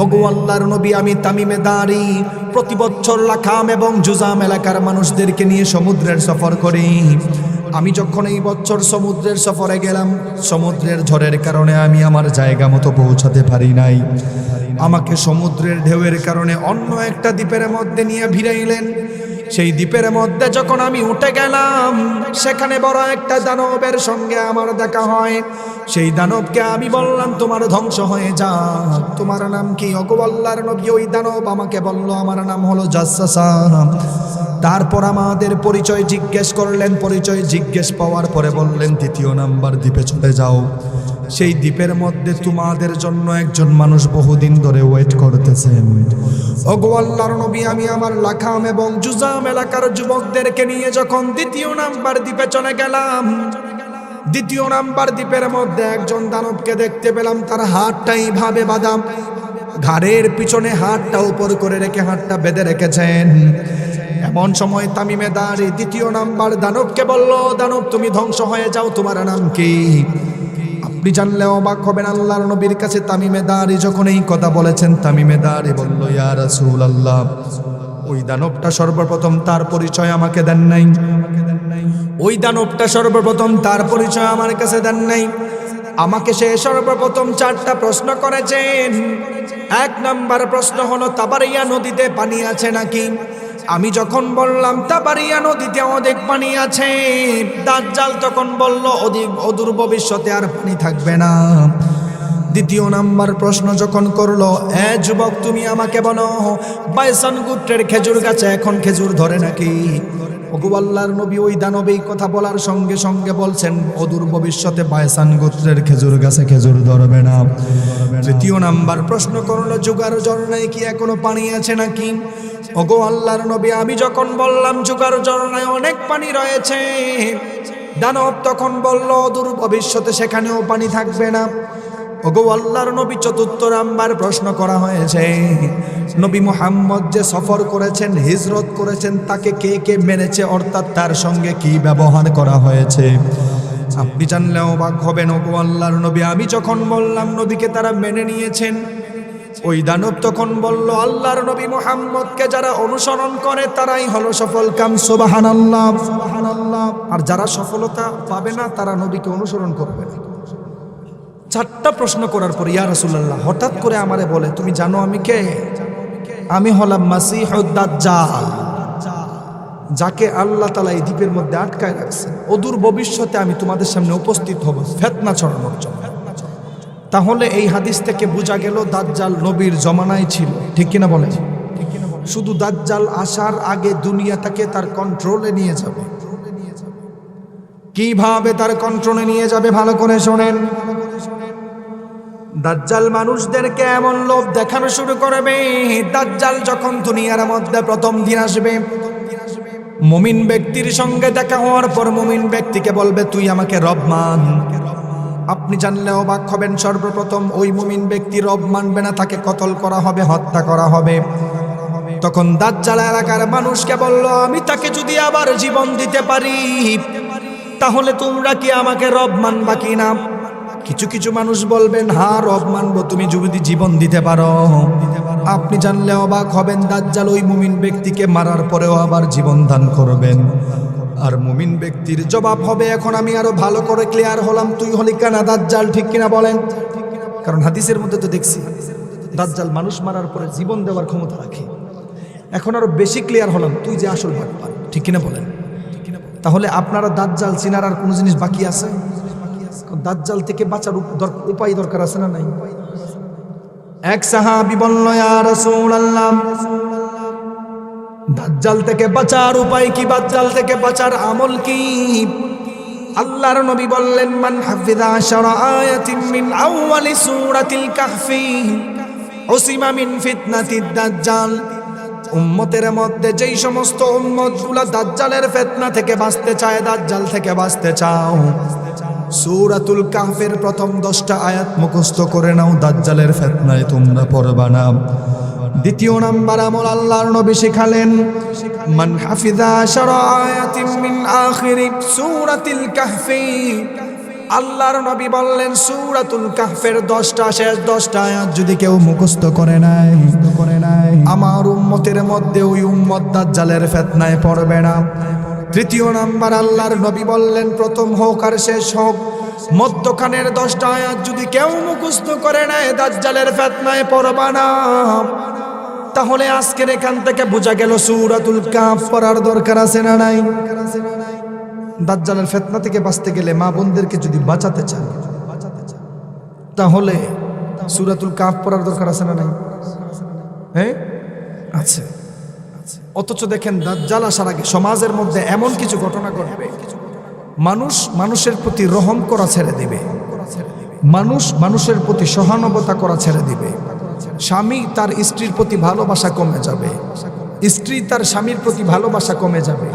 Speaker 1: ওগো আল্লাহর নবী, আমি তামিমে দারি প্রতি বছর লাখাম এবং জুজাম এলাকার মানুষদেরকে নিয়ে সমুদ্রের সফর করি। আমি যখন এই বছর সমুদ্রের সফরে গেলাম, সমুদ্রের ঝড়ের কারণে আমি আমার জায়গা মতো পৌঁছাতে পারি নাই। আমাকে সমুদ্রের ঢেউয়ের কারণে অন্য একটা দ্বীপের মধ্যে নিয়ে ভিড়াইলেন। সেই দ্বীপের মধ্যে যখন আমি উঠে গেলাম, সেখানে বড় একটা দানবের সঙ্গে আমার দেখা হয়। সেই দানবকে আমি বললাম, তোমার ধ্বংস হয়ে যা, তোমার নাম কি? ওগো আল্লাহর নবী, ওই দানব আমাকে বলল, আমার নাম হলো জাসসাসা। তারপর আমাদের পরিচয় জিজ্ঞেস করলেন। পরিচয় জিজ্ঞেস পাওয়ার পরে বললেন, দ্বিতীয় নাম্বার দ্বীপে চলে যাও। সেই দ্বীপের মধ্যে তোমাদের জন্য একজন মানুষ বহুদিন ধরে ওয়েট করতেছেন। ওগো আল্লাহর নবী, আমি আমার লাখাম এবং জুজাম এলাকার যুবকদেরকে নিয়ে যখন দ্বিতীয় নাম্বার দ্বীপে চলে গেলাম, দ্বিতীয় নাম্বার দ্বীপের মধ্যে একজন দানবকে দেখতে পেলাম। তার হাতটা এইভাবে বাঁধা, ঘাড়ের পিছনে হাতটা উপর করে রেখে হাতটা বেঁধে রেখেছেন। এমন সময় তামিমে দারি দ্বিতীয় নাম্বার দানবকে বলল, দানব তুমি ধ্বংস হয়ে যাও, তোমার নাম কি? আপনি জানলে অবাক হবেন। আল্লাহর নবীর কাছে তামিমে দারি যখন এই কথা বলেছেন, তামিমে দারি বলল, ইয়া রাসূলুল্লাহ, ওই দানবটা সর্বপ্রথম তার পরিচয় আমাকে দেন নাই। ওই দানবটা সর্বপ্রথম তার পরিচয় আমার কাছে দেন নাই। আমাকে সে সর্বপ্রথম 4টা প্রশ্ন করেছেন। 1 নাম্বার প্রশ্ন হলো, তাবারিয়া নদীতে পানি আছে নাকি? আমি যখন বললাম তাবারিয়া নদীতে অনেক পানি আছে, দাজ্জাল তখন বলল, অদূর ভবিষ্যতে আর পানি থাকবে না। দ্বিতীয় নাম্বার প্রশ্ন যখন করলো, এ যুবক, তুমি আমাকে বলো, বাইসান গোত্রের খেজুর গাছে এখন খেজুর ধরে নাকি? ওগো আল্লাহর নবী, ওই দানব এই কথা বলার সঙ্গে সঙ্গে বলছেন, অদূর ভবিষ্যতে বাইসান গোত্রের খেজুর গাছে খেজুর ধরবে না। তৃতীয় নাম্বার প্রশ্ন করলো, যুগার ঝরনায় কি এখনো পানি আছে নাকি? ওগো আল্লাহর নবী, আমি যখন বললাম যুগার ঝরনায় অনেক পানি রয়েছে, দানব তখন বলল, অদূর ভবিষ্যতে সেখানেও পানি থাকবে না। ওগো আল্লাহর নবী, চতুর্থ নাম্বার প্রশ্ন করা হয়েছে, নবী মুহাম্মদ যে সফর করেছেন, হিজরত করেছেন, তাকে কে কে মেনেছে, অর্থাৎ তার সঙ্গে কি ব্যবহার করা হয়েছে? আপনি জানলে অবাক হবেন। ওগো আল্লাহর নবী, আমি যখন বললাম নবীকে তারা মেনে নিয়েছেন, ওই দানব তখন বলল, আল্লাহর নবী মুহাম্মদকে যারা অনুসরণ করে তারাই হলো সফলকাম। সুবহানাল্লাহ, সুবহানাল্লাহ। আর যারা সফলতা পাবে না তারা নবীকে অনুসরণ করবে না। 4টা প্রশ্ন করার পর, ইয়া রাসূলুল্লাহ, হঠাৎ করে আমারে বলে, তুমি জানো আমি কে? আমি হলাম মাসিহুদ দাজ্জাল, যাকে আল্লাহ তাআলা এই দ্বীপের মধ্যে আটকায় রাখছেন। অদূর ভবিষ্যতে আমি তোমাদের সামনে উপস্থিত হব ফিতনা ছড়ানোর জন্য। তাহলে এই হাদিস থেকে বোঝা গেল দাজ্জাল নবীর জমানায় ছিল, ঠিক কিনা বলেন? শুধু দাজ্জাল আসার আগে দুনিয়াটাকে তার কন্ট্রোলে নিয়ে যাবে। কিভাবে তার কন্ট্রোলে নিয়ে যাবে ভালো করে শোনেন। দাজ্জাল মানুষদেরকে এমন লোভ দেখানো শুরু করবে। দাজ্জাল যখন দুনিয়ার মধ্যে প্রথম দিন আসবে, মুমিন ব্যক্তির সঙ্গে দেখা হওয়ার পর মুমিন ব্যক্তিকে বলবে, তুই আমাকে রব মান। আপনি জানলে অবাক হবেন, সর্বপ্রথম ওই মুমিন ব্যক্তি রব মানবে না, তাকে কতল করা হবে, হত্যা করা হবে। তখন দাজ্জাল এলাকার মানুষকে বলল, আমি তাকে যদি আবার জীবন দিতে পারি তাহলে তোমরা কি আমাকে রব মানবা কিনা? কিছু কিছু মানুষ বলবেন, হ্যাঁ রব মানবো, তুমি যদি জীবন দিতে পারো। আপনি জানলে অবাক হবেন, দাজ্জাল ওই মুমিন ব্যক্তিকে মারার পরেও আবার জীবন দান করবেন। আর মুমিন ব্যক্তির জবাব হবে, এখন আমি আরো ভালো করে ক্লিয়ার হলাম, তুই হলি কানা দাজ্জাল, ঠিক কিনা বলেন? কারণ হাদিসের মধ্যে তো দেখছি দাজ্জাল মানুষ মারার পরে জীবন দেওয়ার ক্ষমতা রাখে। এখন আরো বেশি ক্লিয়ার হলাম, তুই যে আসল বাটপার, ঠিক কিনা বলেন? তাহলে আপনারা দাজ্জাল চিনার আর কোনো জিনিস বাকি আছে? দাজ্জাল থেকে বাঁচার উপায় দরকার আছে না নাই? এক সাহাবী বলল, ইয়া রাসূলুল্লাহ, দাজ্জাল থেকে বাঁচার উপায় কি? দাজ্জাল থেকে বাঁচার আমল কি? আল্লাহর নবী বললেন, মান হাফিযা 10 আয়াতিন মিন আউয়ালি সূরাতিল কাহফি উসিমা মিন ফিতনাতিদ দাজ্জাল। উম্মতের মধ্যে যেই সমস্ত উম্মতগুলো দাজ্জালের ফিতনা থেকে বাঁচতে চায়, দাজ্জাল থেকে বাঁচতে চাও, সূরাতুল কাহফের প্রথম 10টা আয়াত মুখস্থ করে নাও, দাজ্জালের ফিতনায় তোমরা পড়বা না। দ্বিতীয় নাম্বার আমল আল্লাহর নবী শিখালেন, মান হাফিযা 10 আয়াতিন মিন আখিরি সূরাতিল কাহফি। আল্লাহর নবী বললেন, সূরাতুল কাহফের 10টা শেষ 10টা আয়াত যদি কেউ মুখস্থ করে নাই, আমার উম্মতের মধ্যে ওই উম্মত দাজ্জালের ফিতনায় পড়বে না। তৃতীয় নাম্বার আল্লাহর নবী বললেন, প্রথম হোক আর শেষ হোক, মধ্যখানের 10টা আয়াত যদি কেউ মুখস্থ করে নেয়, দাজ্জালের ফিতনায় পড়বা না। তাহলে আজকের এখান থেকে বোঝা গেল সূরাতুল কাহফ পড়ার দরকার আছে না নাই? দাজ্জালের ফিতনা থেকে বাঁচতে গেলে, মা বোনদেরকে যদি বাঁচাতে চান, তাহলে সূরাতুল কাহফ পড়ার দরকার আছে না নাই? হ্যাঁ আছে। অথচ দেখেন, দাজ্জাল আসার আগে সমাজের মধ্যে এমন কিছু ঘটনা ঘটবে, মানুষ মানুষের প্রতি রহম করা ছেড়ে দিবে, মানুষ মানুষের প্রতি সহানুভূতি করা ছেড়ে দিবে, স্বামী তার স্ত্রীর প্রতি ভালোবাসা কমে যাবে, স্ত্রী তার স্বামীর প্রতি ভালোবাসা কমে যাবে।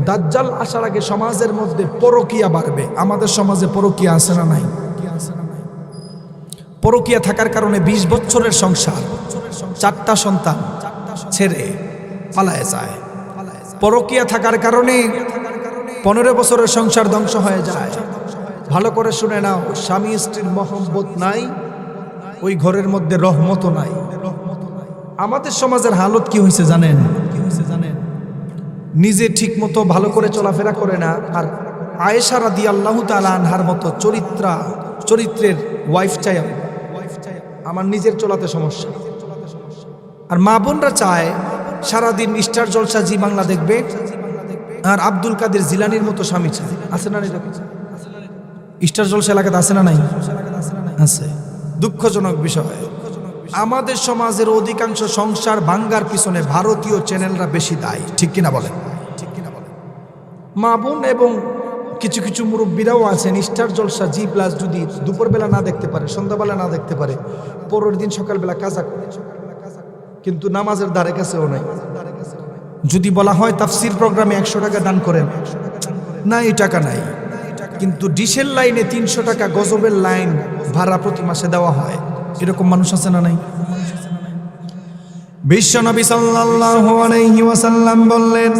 Speaker 1: দাজ্জাল আসার আগে সমাজের মধ্যে পরকীয়া বাড়বে। আমাদের সমাজে পরকীয়া আছে না নাই? পরকীয়া থাকার কারণে 20 বছরের সংসার 4টা সন্তান ছেড়ে পালায় যায়। পরকীয়া থাকার কারণে 15 বছরের সংসার ধ্বংস হয়ে যায়। ভালো করে শুনে নাও, স্বামী স্ত্রীর মহব্বত নাই, ওই ঘরের মধ্যে রহমতও নাই। আমাদের সমাজের হালত কি হয়েছে জানেন? নিজে ঠিক মতো ভালো করে চলাফেরা করে না, আর আয়েশা রাদিয়াল্লাহু তাআলা আনহার মতো চরিত্রের ওয়াইফ চাই আমার নিজের চলাতে সমস্যা। আর মা বোনরা চায় সারাদিন স্টার জলসা জি বাংলা দেখবে, আর আব্দুল কাদের জিলানির মতো স্বামী চায়। আছে না? স্টার জলসা এলাকাতে আছে না নাই? আছে। দুঃখজনক বিষয়, আমাদের সমাজের অধিকাংশ সংসার ভাঙ্গার পিছনে ভারতীয় চ্যানেলরা বেশি দায়ী, ঠিক কিনা বলেন? মা বোন এবং কিছু কিছু মুরব্বীরাও আছেন, স্টার জলসা জি প্লাস যদি দুপুরবেলা না দেখতে পারে, সন্ধ্যাবেলা না দেখতে পারে, পরের দিন সকালবেলা কাজা করে, কিন্তু নামাজের ধারে কাছেও নাই। যদি বলা হয় তাফসির প্রোগ্রামে 100 টাকা দান করেন, না এই টাকা নাই, কিন্তু ডিশের লাইনে 300 টাকা গজবের লাইন ভাড়া প্রতি মাসে দেওয়া হয়। এরকম মানুষ আছে না নাই? বিশ্বনবী সাল্লাল্লাহু আলাইহি ওয়াসাল্লাম বললেন,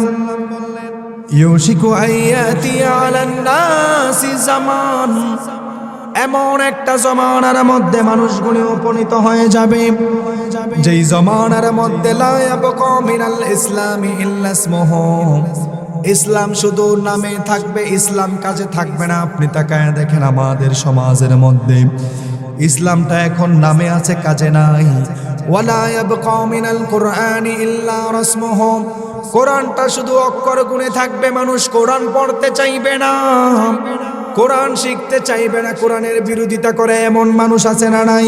Speaker 1: ইউশিকু আয়াতি আলান নাসি জামান, এমন একটা জমানার মধ্যে মানুষগুলো উপনীত হয়ে যাবে, যেই জমানার মধ্যে লা ইয়াবকা মিনাল ইসলামি ইল্লা ইসমুহু, ইসলাম শুধু নামে থাকবে, ইসলাম কাজে থাকবে না। আপনি তাকায় দেখেন আমাদের সমাজের মধ্যে ইসলামটা এখন নামে আছে, কাজে নাই। ওয়ালা ইয়াবকা মিনাল কুরআনি ইল্লা রাসমুহু, কোরআনটা শুধু অক্ষর গুণে থাকবে, মানুষ কোরআন পড়তে চাইবে না। কোরআন শিখতে চাইবে না, কোরআনের বিরোধিতা করে এমন মানুষ আছে না নাই?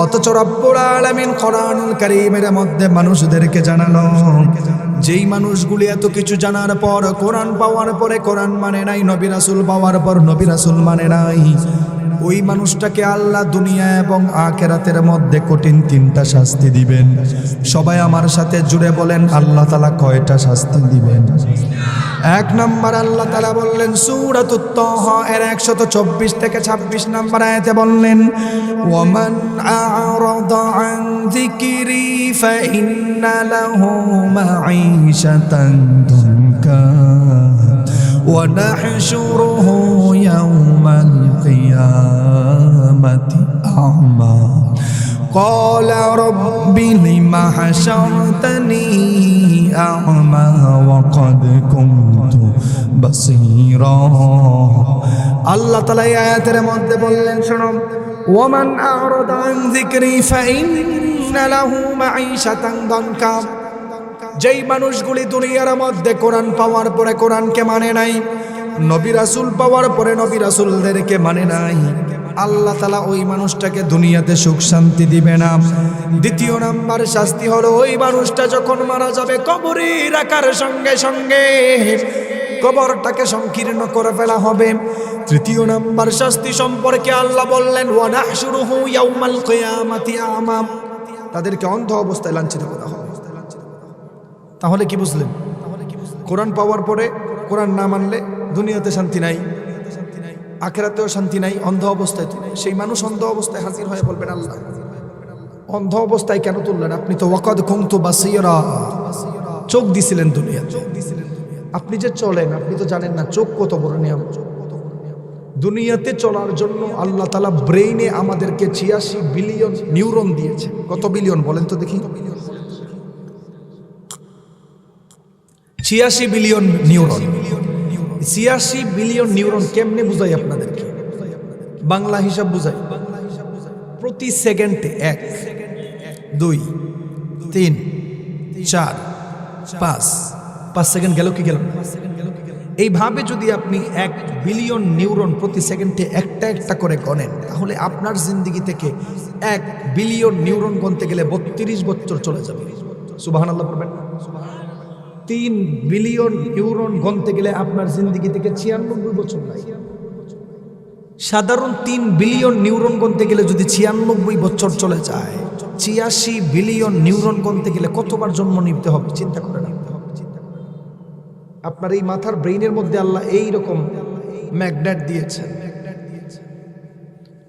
Speaker 1: অথচ রব্বুল আলামিন কোরআনুল কারীমের মধ্যে মানুষদেরকে জানালো, যেই মানুষগুলি এত কিছু জানার পর, কোরআন পাওয়ার পরে কোরআন মানে নাই, নবী রাসূল পাওয়ার পর নবী রাসূল মানে নাই, ওই মানুষটাকে আল্লাহ দুনিয়া এবং আখিরাতের মধ্যে কঠিন 3টা শাস্তি দিবেন। সবাই আমার সাথে জুড়ে বলেন, আল্লাহ তাআলা কয়টা শাস্তি দিবেন? 1 নম্বর আল্লাহ তাআলা বললেন সূরাতুত তাহা এর 124 থেকে 26 নম্বর আয়াতে বললেন, ওয়ামান আ'রাদা আন যিকরি ফাইন্না লাহু মাঈশাতান দুনকা ওয়া নাহশুরুহু ইয়াওমাল কিয়ামাতি আ'মা قال رب لم حشرتني أعمى وقد كنت بصيرا। আল্লাহ তাআলা এই আয়াতের মধ্যে বললেন, শোনো, ওয়ামান আ'রাদা আন যিকরি ফাইন্না লাহু মাঈশাতান দানকা, যেই মানুষগুলি দুনিয়ার মধ্যে কোরআন পাওয়ার পরে কোরআনকে মানে নাই, নবী রাসূল পাওয়ার পরে নবী রাসূলদেরকে মানে নাই, আল্লাহ তাআলা ওই মানুষটাকে দুনিয়াতে সুখ শান্তি দিবে না। 2 নাম্বার শাস্তি হলো, ওই মানুষটা যখন মারা যাবে কবরে রাখার সঙ্গে সঙ্গে কবরটাকে সংকীর্ণ করে ফেলা হবে। 3 নাম্বার শাস্তি সম্পর্কে আল্লাহ বললেন, ওয়া নাহশুরুহু ইয়াওমাল কিয়ামাতি আ'মা, তাদেরকে অন্ধ অবস্থায় লাঞ্ছিত করা হবে। তাহলে কি বুঝলেন? কোরআন পাওয়ার পরে কোরআন না মানলে দুনিয়াতে শান্তি নাই, আখিরাতেও শান্তি নাই, অন্ধ অবস্থায় সেই মানুষ অন্ধ অবস্থায় হাজির হয়ে বলবেন, আল্লাহ অন্ধ অবস্থায় কেন তুললেন? আপনি তো ওয়াকাদ কুনতু বাসীরা, চোখ দিছিলেন দুনিয়া, আপনি যে চলেন আপনি তো জানেন না চোখ কত বড় নিয়ামত। দুনিয়াতে চলার জন্য আল্লাহ তাআলা ব্রেইনে আমাদেরকে 86 বিলিয়ন নিউরন দিয়েছে। কত বিলিয়ন বলেন তো দেখি? 86 বিলিয়ন নিউরন। 86 বিলিয়ন নিউরন কেমনে বুঝাই আপনাদেরকে? বাংলা হিসাব বুঝাই। প্রতি সেকেন্ডে 1, 2, 3, 4, 5 সেকেন্ড গেল কি গেল? এইভাবে যদি আপনি 1 বিলিয়ন নিউরন প্রতি সেকেন্ডে একটা একটা করে গণেন, তাহলে আপনার জিন্দেগি থেকে 1 বিলিয়ন নিউরন গণতে গেলে 32 বছর চলে যাবে। সুবহানাল্লাহ পড়বেন। 3 বিলিয়ন নিউরন গণতে গেলে আপনার জিন্দেগি থেকে 96 বছর লাগে। সাধারণ 3 বিলিয়ন নিউরন গণতে গেলে যদি 96 বছর চলে যায়, 86 বিলিয়ন নিউরন গণতে গেলে কতবার জন্ম নিতে হবে চিন্তা করে না। আপনার এই মাথার ব্রেইনের মধ্যে আল্লাহ এই রকম ম্যাগনেট দিয়েছেন।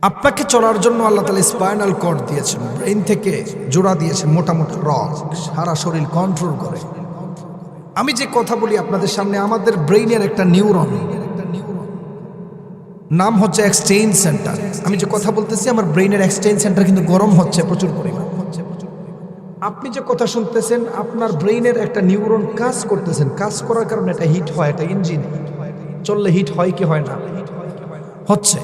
Speaker 1: আপনাকে চলার জন্য আল্লাহ তাআলা স্পাইনাল কর্ড দিয়েছেন, ব্রেইন থেকে জোড়া দিয়েছেন, মোটা মোটা রড, সারা শরীর কন্ট্রোল করে। আমি যে কথা বলি আপনাদের সামনে, আমাদের ব্রেইনের একটা নিউরন নাম হচ্ছে এক্সচেঞ্জ সেন্টার। আমি যে কথা বলতেছি আমার ব্রেইনের এক্সচেঞ্জ সেন্টার কিন্তু গরম হচ্ছে প্রচুর পরিমাণ। আপনি যে কথা শুনতেছেন আপনার ব্রেইনের একটা নিউরন কাজ করতেছেন, কাজ করার কারণে এটা হিট হয়, এটা ইঞ্জিন চললে হিট হয় কি হয় না? হচ্ছে।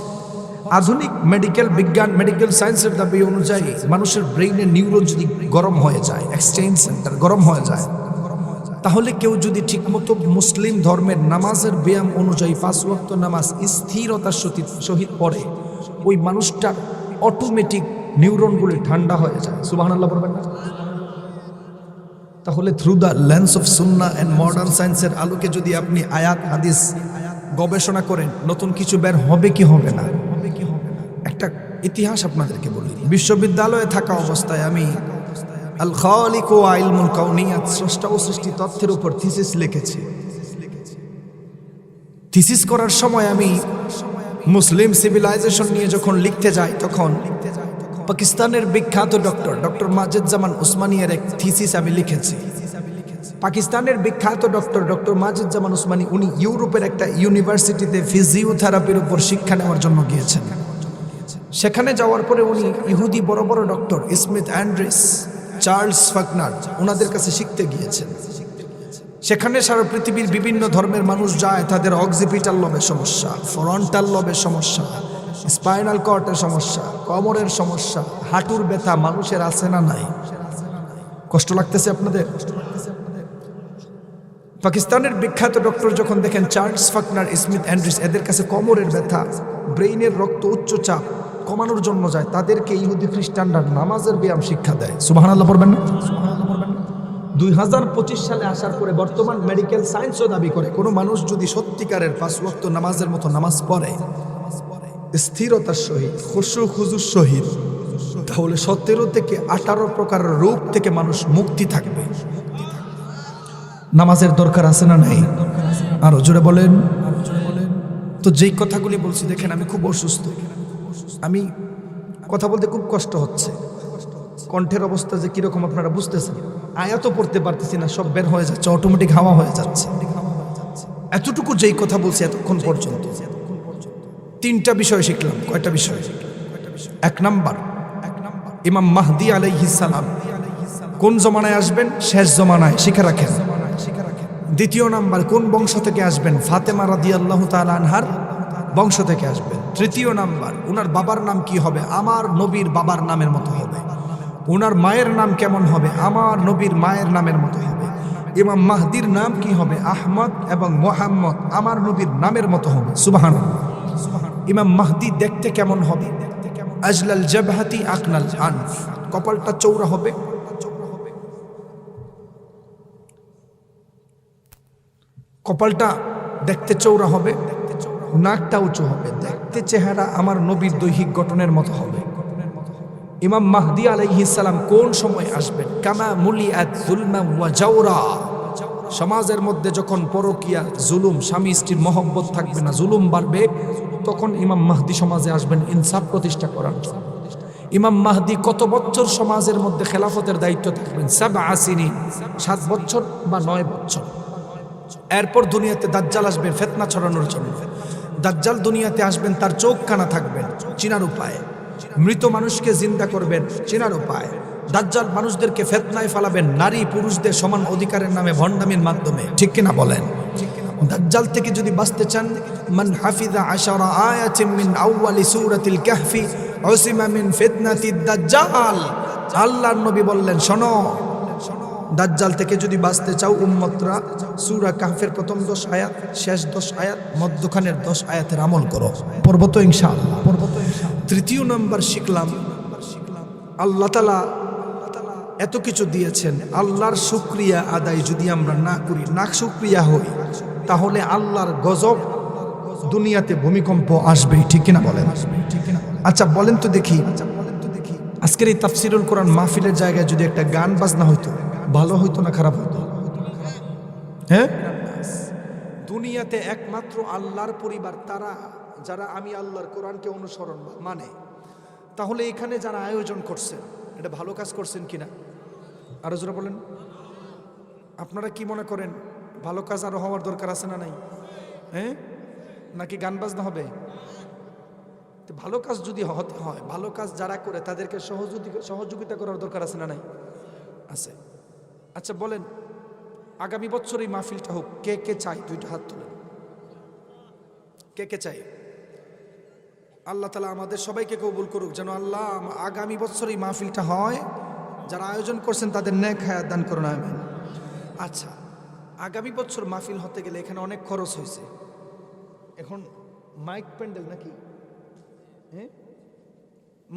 Speaker 1: আধুনিক মেডিকেল বিজ্ঞান, মেডিকেল সায়েন্সের দাবি অনুযায়ী মানুষের ব্রেইনের নিউরন যদি গরম হয়ে যায়, এক্সচেঞ্জ সেন্টার গরম হয়ে যায়, তাহলে কেউ যদি ঠিকমতো মুসলিম ধর্মের নামাজের ব্যায়াম অনুযায়ী 5 ওয়াক্ত নামাজ স্থিরতার সহিত পড়ে, ওই মানুষটার অটোমেটিক নিউরনগুলি ঠান্ডা হয়ে যায়। সুবহানাল্লাহ বলবেন না? তাহলে through the lens of Sunnah and modern সায়েন্সের আলোকে যদি আপনি আয়াত হাদিস গবেষণা করেন, নতুন কিছু বের হবে কি হবে না? একটা ইতিহাস আপনাদেরকে বলি। বিশ্ববিদ্যালয়ে থাকা অবস্থায় আমি আল খালিক ওয়া ইলমুল কাউনিয়াত, স্রষ্টা ও সৃষ্টি তথ্যের উপর থিসিস লিখেছি। থিসিস করার সময় আমি মুসলিম সিভিলাইজেশন নিয়ে যখন লিখতে যাই, তখন পাকিস্তানের বিখ্যাত ডক্টর মাজেদ-জামান উসমানী এর এক থিসিস আমি লিখেছি। পাকিস্তানের বিখ্যাত ডক্টর মাজেদ-জামান উসমানী, উনি ইউরোপের একটা ইউনিভার্সিটিতে ফিজিওথেরাপির উপর শিক্ষা নেওয়ার জন্য গিয়েছেন। সেখানে যাওয়ার পরে উনি ইহুদি বড় বড় ডক্টর স্মিথ অ্যান্ড্রিস, চার্লস ফাকনার, ওনাদের কাছে শিখতে গিয়েছেন। সেখানে সারা পৃথিবীর বিভিন্ন ধর্মের মানুষ যায়, তাদের অক্সিপিটাল লবের সমস্যা, ফ্রন্টাল লবের সমস্যা, স্পাইনাল কর্ডের সমস্যা, কোমরের সমস্যা, হাঁটুর ব্যথা মানুষের আছে না নাই? কষ্ট লাগতেছে আপনাদের? পাকিস্তানের বিখ্যাত ডক্টর যখন দেখেন চার্লস ফাকনার, স্মিথ অ্যান্ড্রিস, এদের কাছে কোমরের ব্যথা, ব্রেইনের রক্ত উচ্চচাপ কমানোর জন্য যায়, তাদেরকে ইহুদি খ্রিস্টানরা নামাজের ব্যায়াম শিক্ষা দেয়। সুবহানাল্লাহ পড়বেন না? 2025 সালে আসার পরে বর্তমান মেডিকেল সায়েন্সও দাবি করে কোনো মানুষ যদি সত্যিকারের 5 ওয়াক্ত নামাজের মতো নামাজ পড়ে স্থিরতার সহিত, খুশু খুজুর সহিত, তাহলে 17 থেকে 18 প্রকার রোগ থেকে মানুষ মুক্তি থাকবে। নামাজের দরকার আছে না নাই? আরো জোরে বলেন। তো যেই কথাগুলি বলছি, দেখেন আমি খুব অসুস্থ, আমি কথা বলতে খুব কষ্ট হচ্ছে, কণ্ঠের অবস্থা যে কিরকম আপনারা বুঝতেছেন। আয়াতও পড়তে পারতেছি না, সব বের হয়ে যাচ্ছে, অটোমেটিক হাওয়া হয়ে যাচ্ছে। এতটুকু যেই কথা বলছি এতক্ষণ পর্যন্ত 3টা বিষয় শিখলাম। কয়টা বিষয়? 1 নাম্বার, ইমাম মাহদি আলাইহিস সালাম কোন জমানায় আসবেন? শেষ জমানায়, শিখে রাখেন। 2 নাম্বার, কোন বংশ থেকে আসবেন? ফাতেমা রাদিয়াল্লাহু তাআলা আনহার বংশ থেকে আসবেন। 3 নাম্বার, উনার বাবার নাম কি হবে? আমার নবীর বাবার নামের মতো হবে। উনার মায়ের নাম কেমন হবে? আমার নবীর মায়ের নামের মতো হবে। ইমাম মাহদির নাম কি হবে? আহমদ এবং মুহাম্মদ, আমার নবীর নামের মতো হবে। সুবহানাল্লাহ। ইমাম মাহদি দেখতে কেমন হবে? আজলাল জাবহাতি আকনাল আনফ, কপালটা চৌড়া হবে, কপালটা দেখতে চৌড়া হবে, নাকটা উঁচু হবে, দেখতে চেহারা আমার নবীর দৈহিক গঠনের মতো হবে। ইমাম মাহদি আলাইহিস সালাম কোন সময় আসবেন? কামা মুলিআত যুলমা ওয়া জাওরা, সমাজের মধ্যে যখন পরকিয়া, জুলুম, স্বামী স্ত্রীর মহব্বত থাকবে না, জুলুম বাড়বে, তখন ইমাম মাহদি সমাজে আসবেন ইনসাফ প্রতিষ্ঠা করার জন্য। ইমাম মাহদি কত বছর সমাজের মধ্যে খেলাফতের দায়িত্ব থাকবেন? 7 সিনিন, 7 বছর বা 9 বছর। এরপর দুনিয়াতে দাজ্জাল আসবেন ফিতনা ছড়ানোর জন্য। দাজ্জাল দুনিয়াতে আসবেন, তার চোখ কানা থাকবেন, চিনার উপায়। মৃত মানুষকে জিন্দা করবেন, চিনার উপায়। দাজ্জাল মানুষদেরকে ফিতনায় ফেলাবেন, নারী পুরুষদের সমান অধিকারের নামে ভণ্ডামির মাধ্যমে। ঠিক কিনা বলেন? দাজ্জাল থেকে যদি বাঁচতে চান, মান হাফিজা 10 আয়াতিন মিন আউয়ালি সূরাতিল কাহফি উসিমা মিন ফিতনাতিদ দাজ্জাল। আল্লাহর নবী বললেন, শোনো, দাজ্জাল থেকে যদি বাঁচতে চাও উম্মতরা সূরা কাহফের প্রথম 10 আয়াত, শেষ 10 আয়াত, মধ্যখানের 10 আয়াতের আমল করো। পড়ব তো ইনশাআল্লাহ। 3 নম্বর শিখলাম, আল্লাহ তাআলা এত কিছু দিয়েছেন, আল্লাহর শুকরিয়া আদায় যদি আমরা না করি, না শুকরিয়া হই, তাহলে আল্লাহর গজব, দুনিয়াতে ভূমিকম্প আসবেই। ঠিক কিনা বলেন? আচ্ছা বলেন তো দেখি, আজকের এই তাফসিরুল কোরআন মাহফিলের জায়গায় যদি একটা গান বাজনা হইতো, ভালো হইতো না খারাপ হইতো? হ্যাঁ, দুনিয়াতে একমাত্র আল্লাহর পরিবার তারা যারা আমি আল্লাহর কোরআনকে অনুসরণ মানে। তাহলে এখানে যারা আয়োজন করছেন, এটা ভালো কাজ করছেন কিনা? আরো জোরে বলেন। আপনারা কি মনে করেন, ভালো কাজ আরো হওয়ার দরকার আছে না নাই? হ্যাঁ, নাকি গান বাজনা হবে? ভালো কাজ যদি হতে হয়, ভালো কাজ যারা করে তাদেরকে সহযোগিতা করার দরকার আছে না নাই? আছে। আচ্ছা বলেন, আগামী বছর এই মাহফিলটা হোক, কে কে চাই? 2টা হাত তুলেন। কে কে চাই? আল্লাহ তাআলা আমাদের সবাইকে কবুল করুক, যেন আল্লাহ আগামী বছর এই মাহফিলটা হয়। যারা আয়োজন করছেন তাদের নেক হায়াত দান করুন, আমিন। আচ্ছা, আগামী বছর মাহফিল হতে গেলে এখানে অনেক খরচ হয়েছে। এখন মাইক প্যান্ডেল নাকি? হ্যাঁ,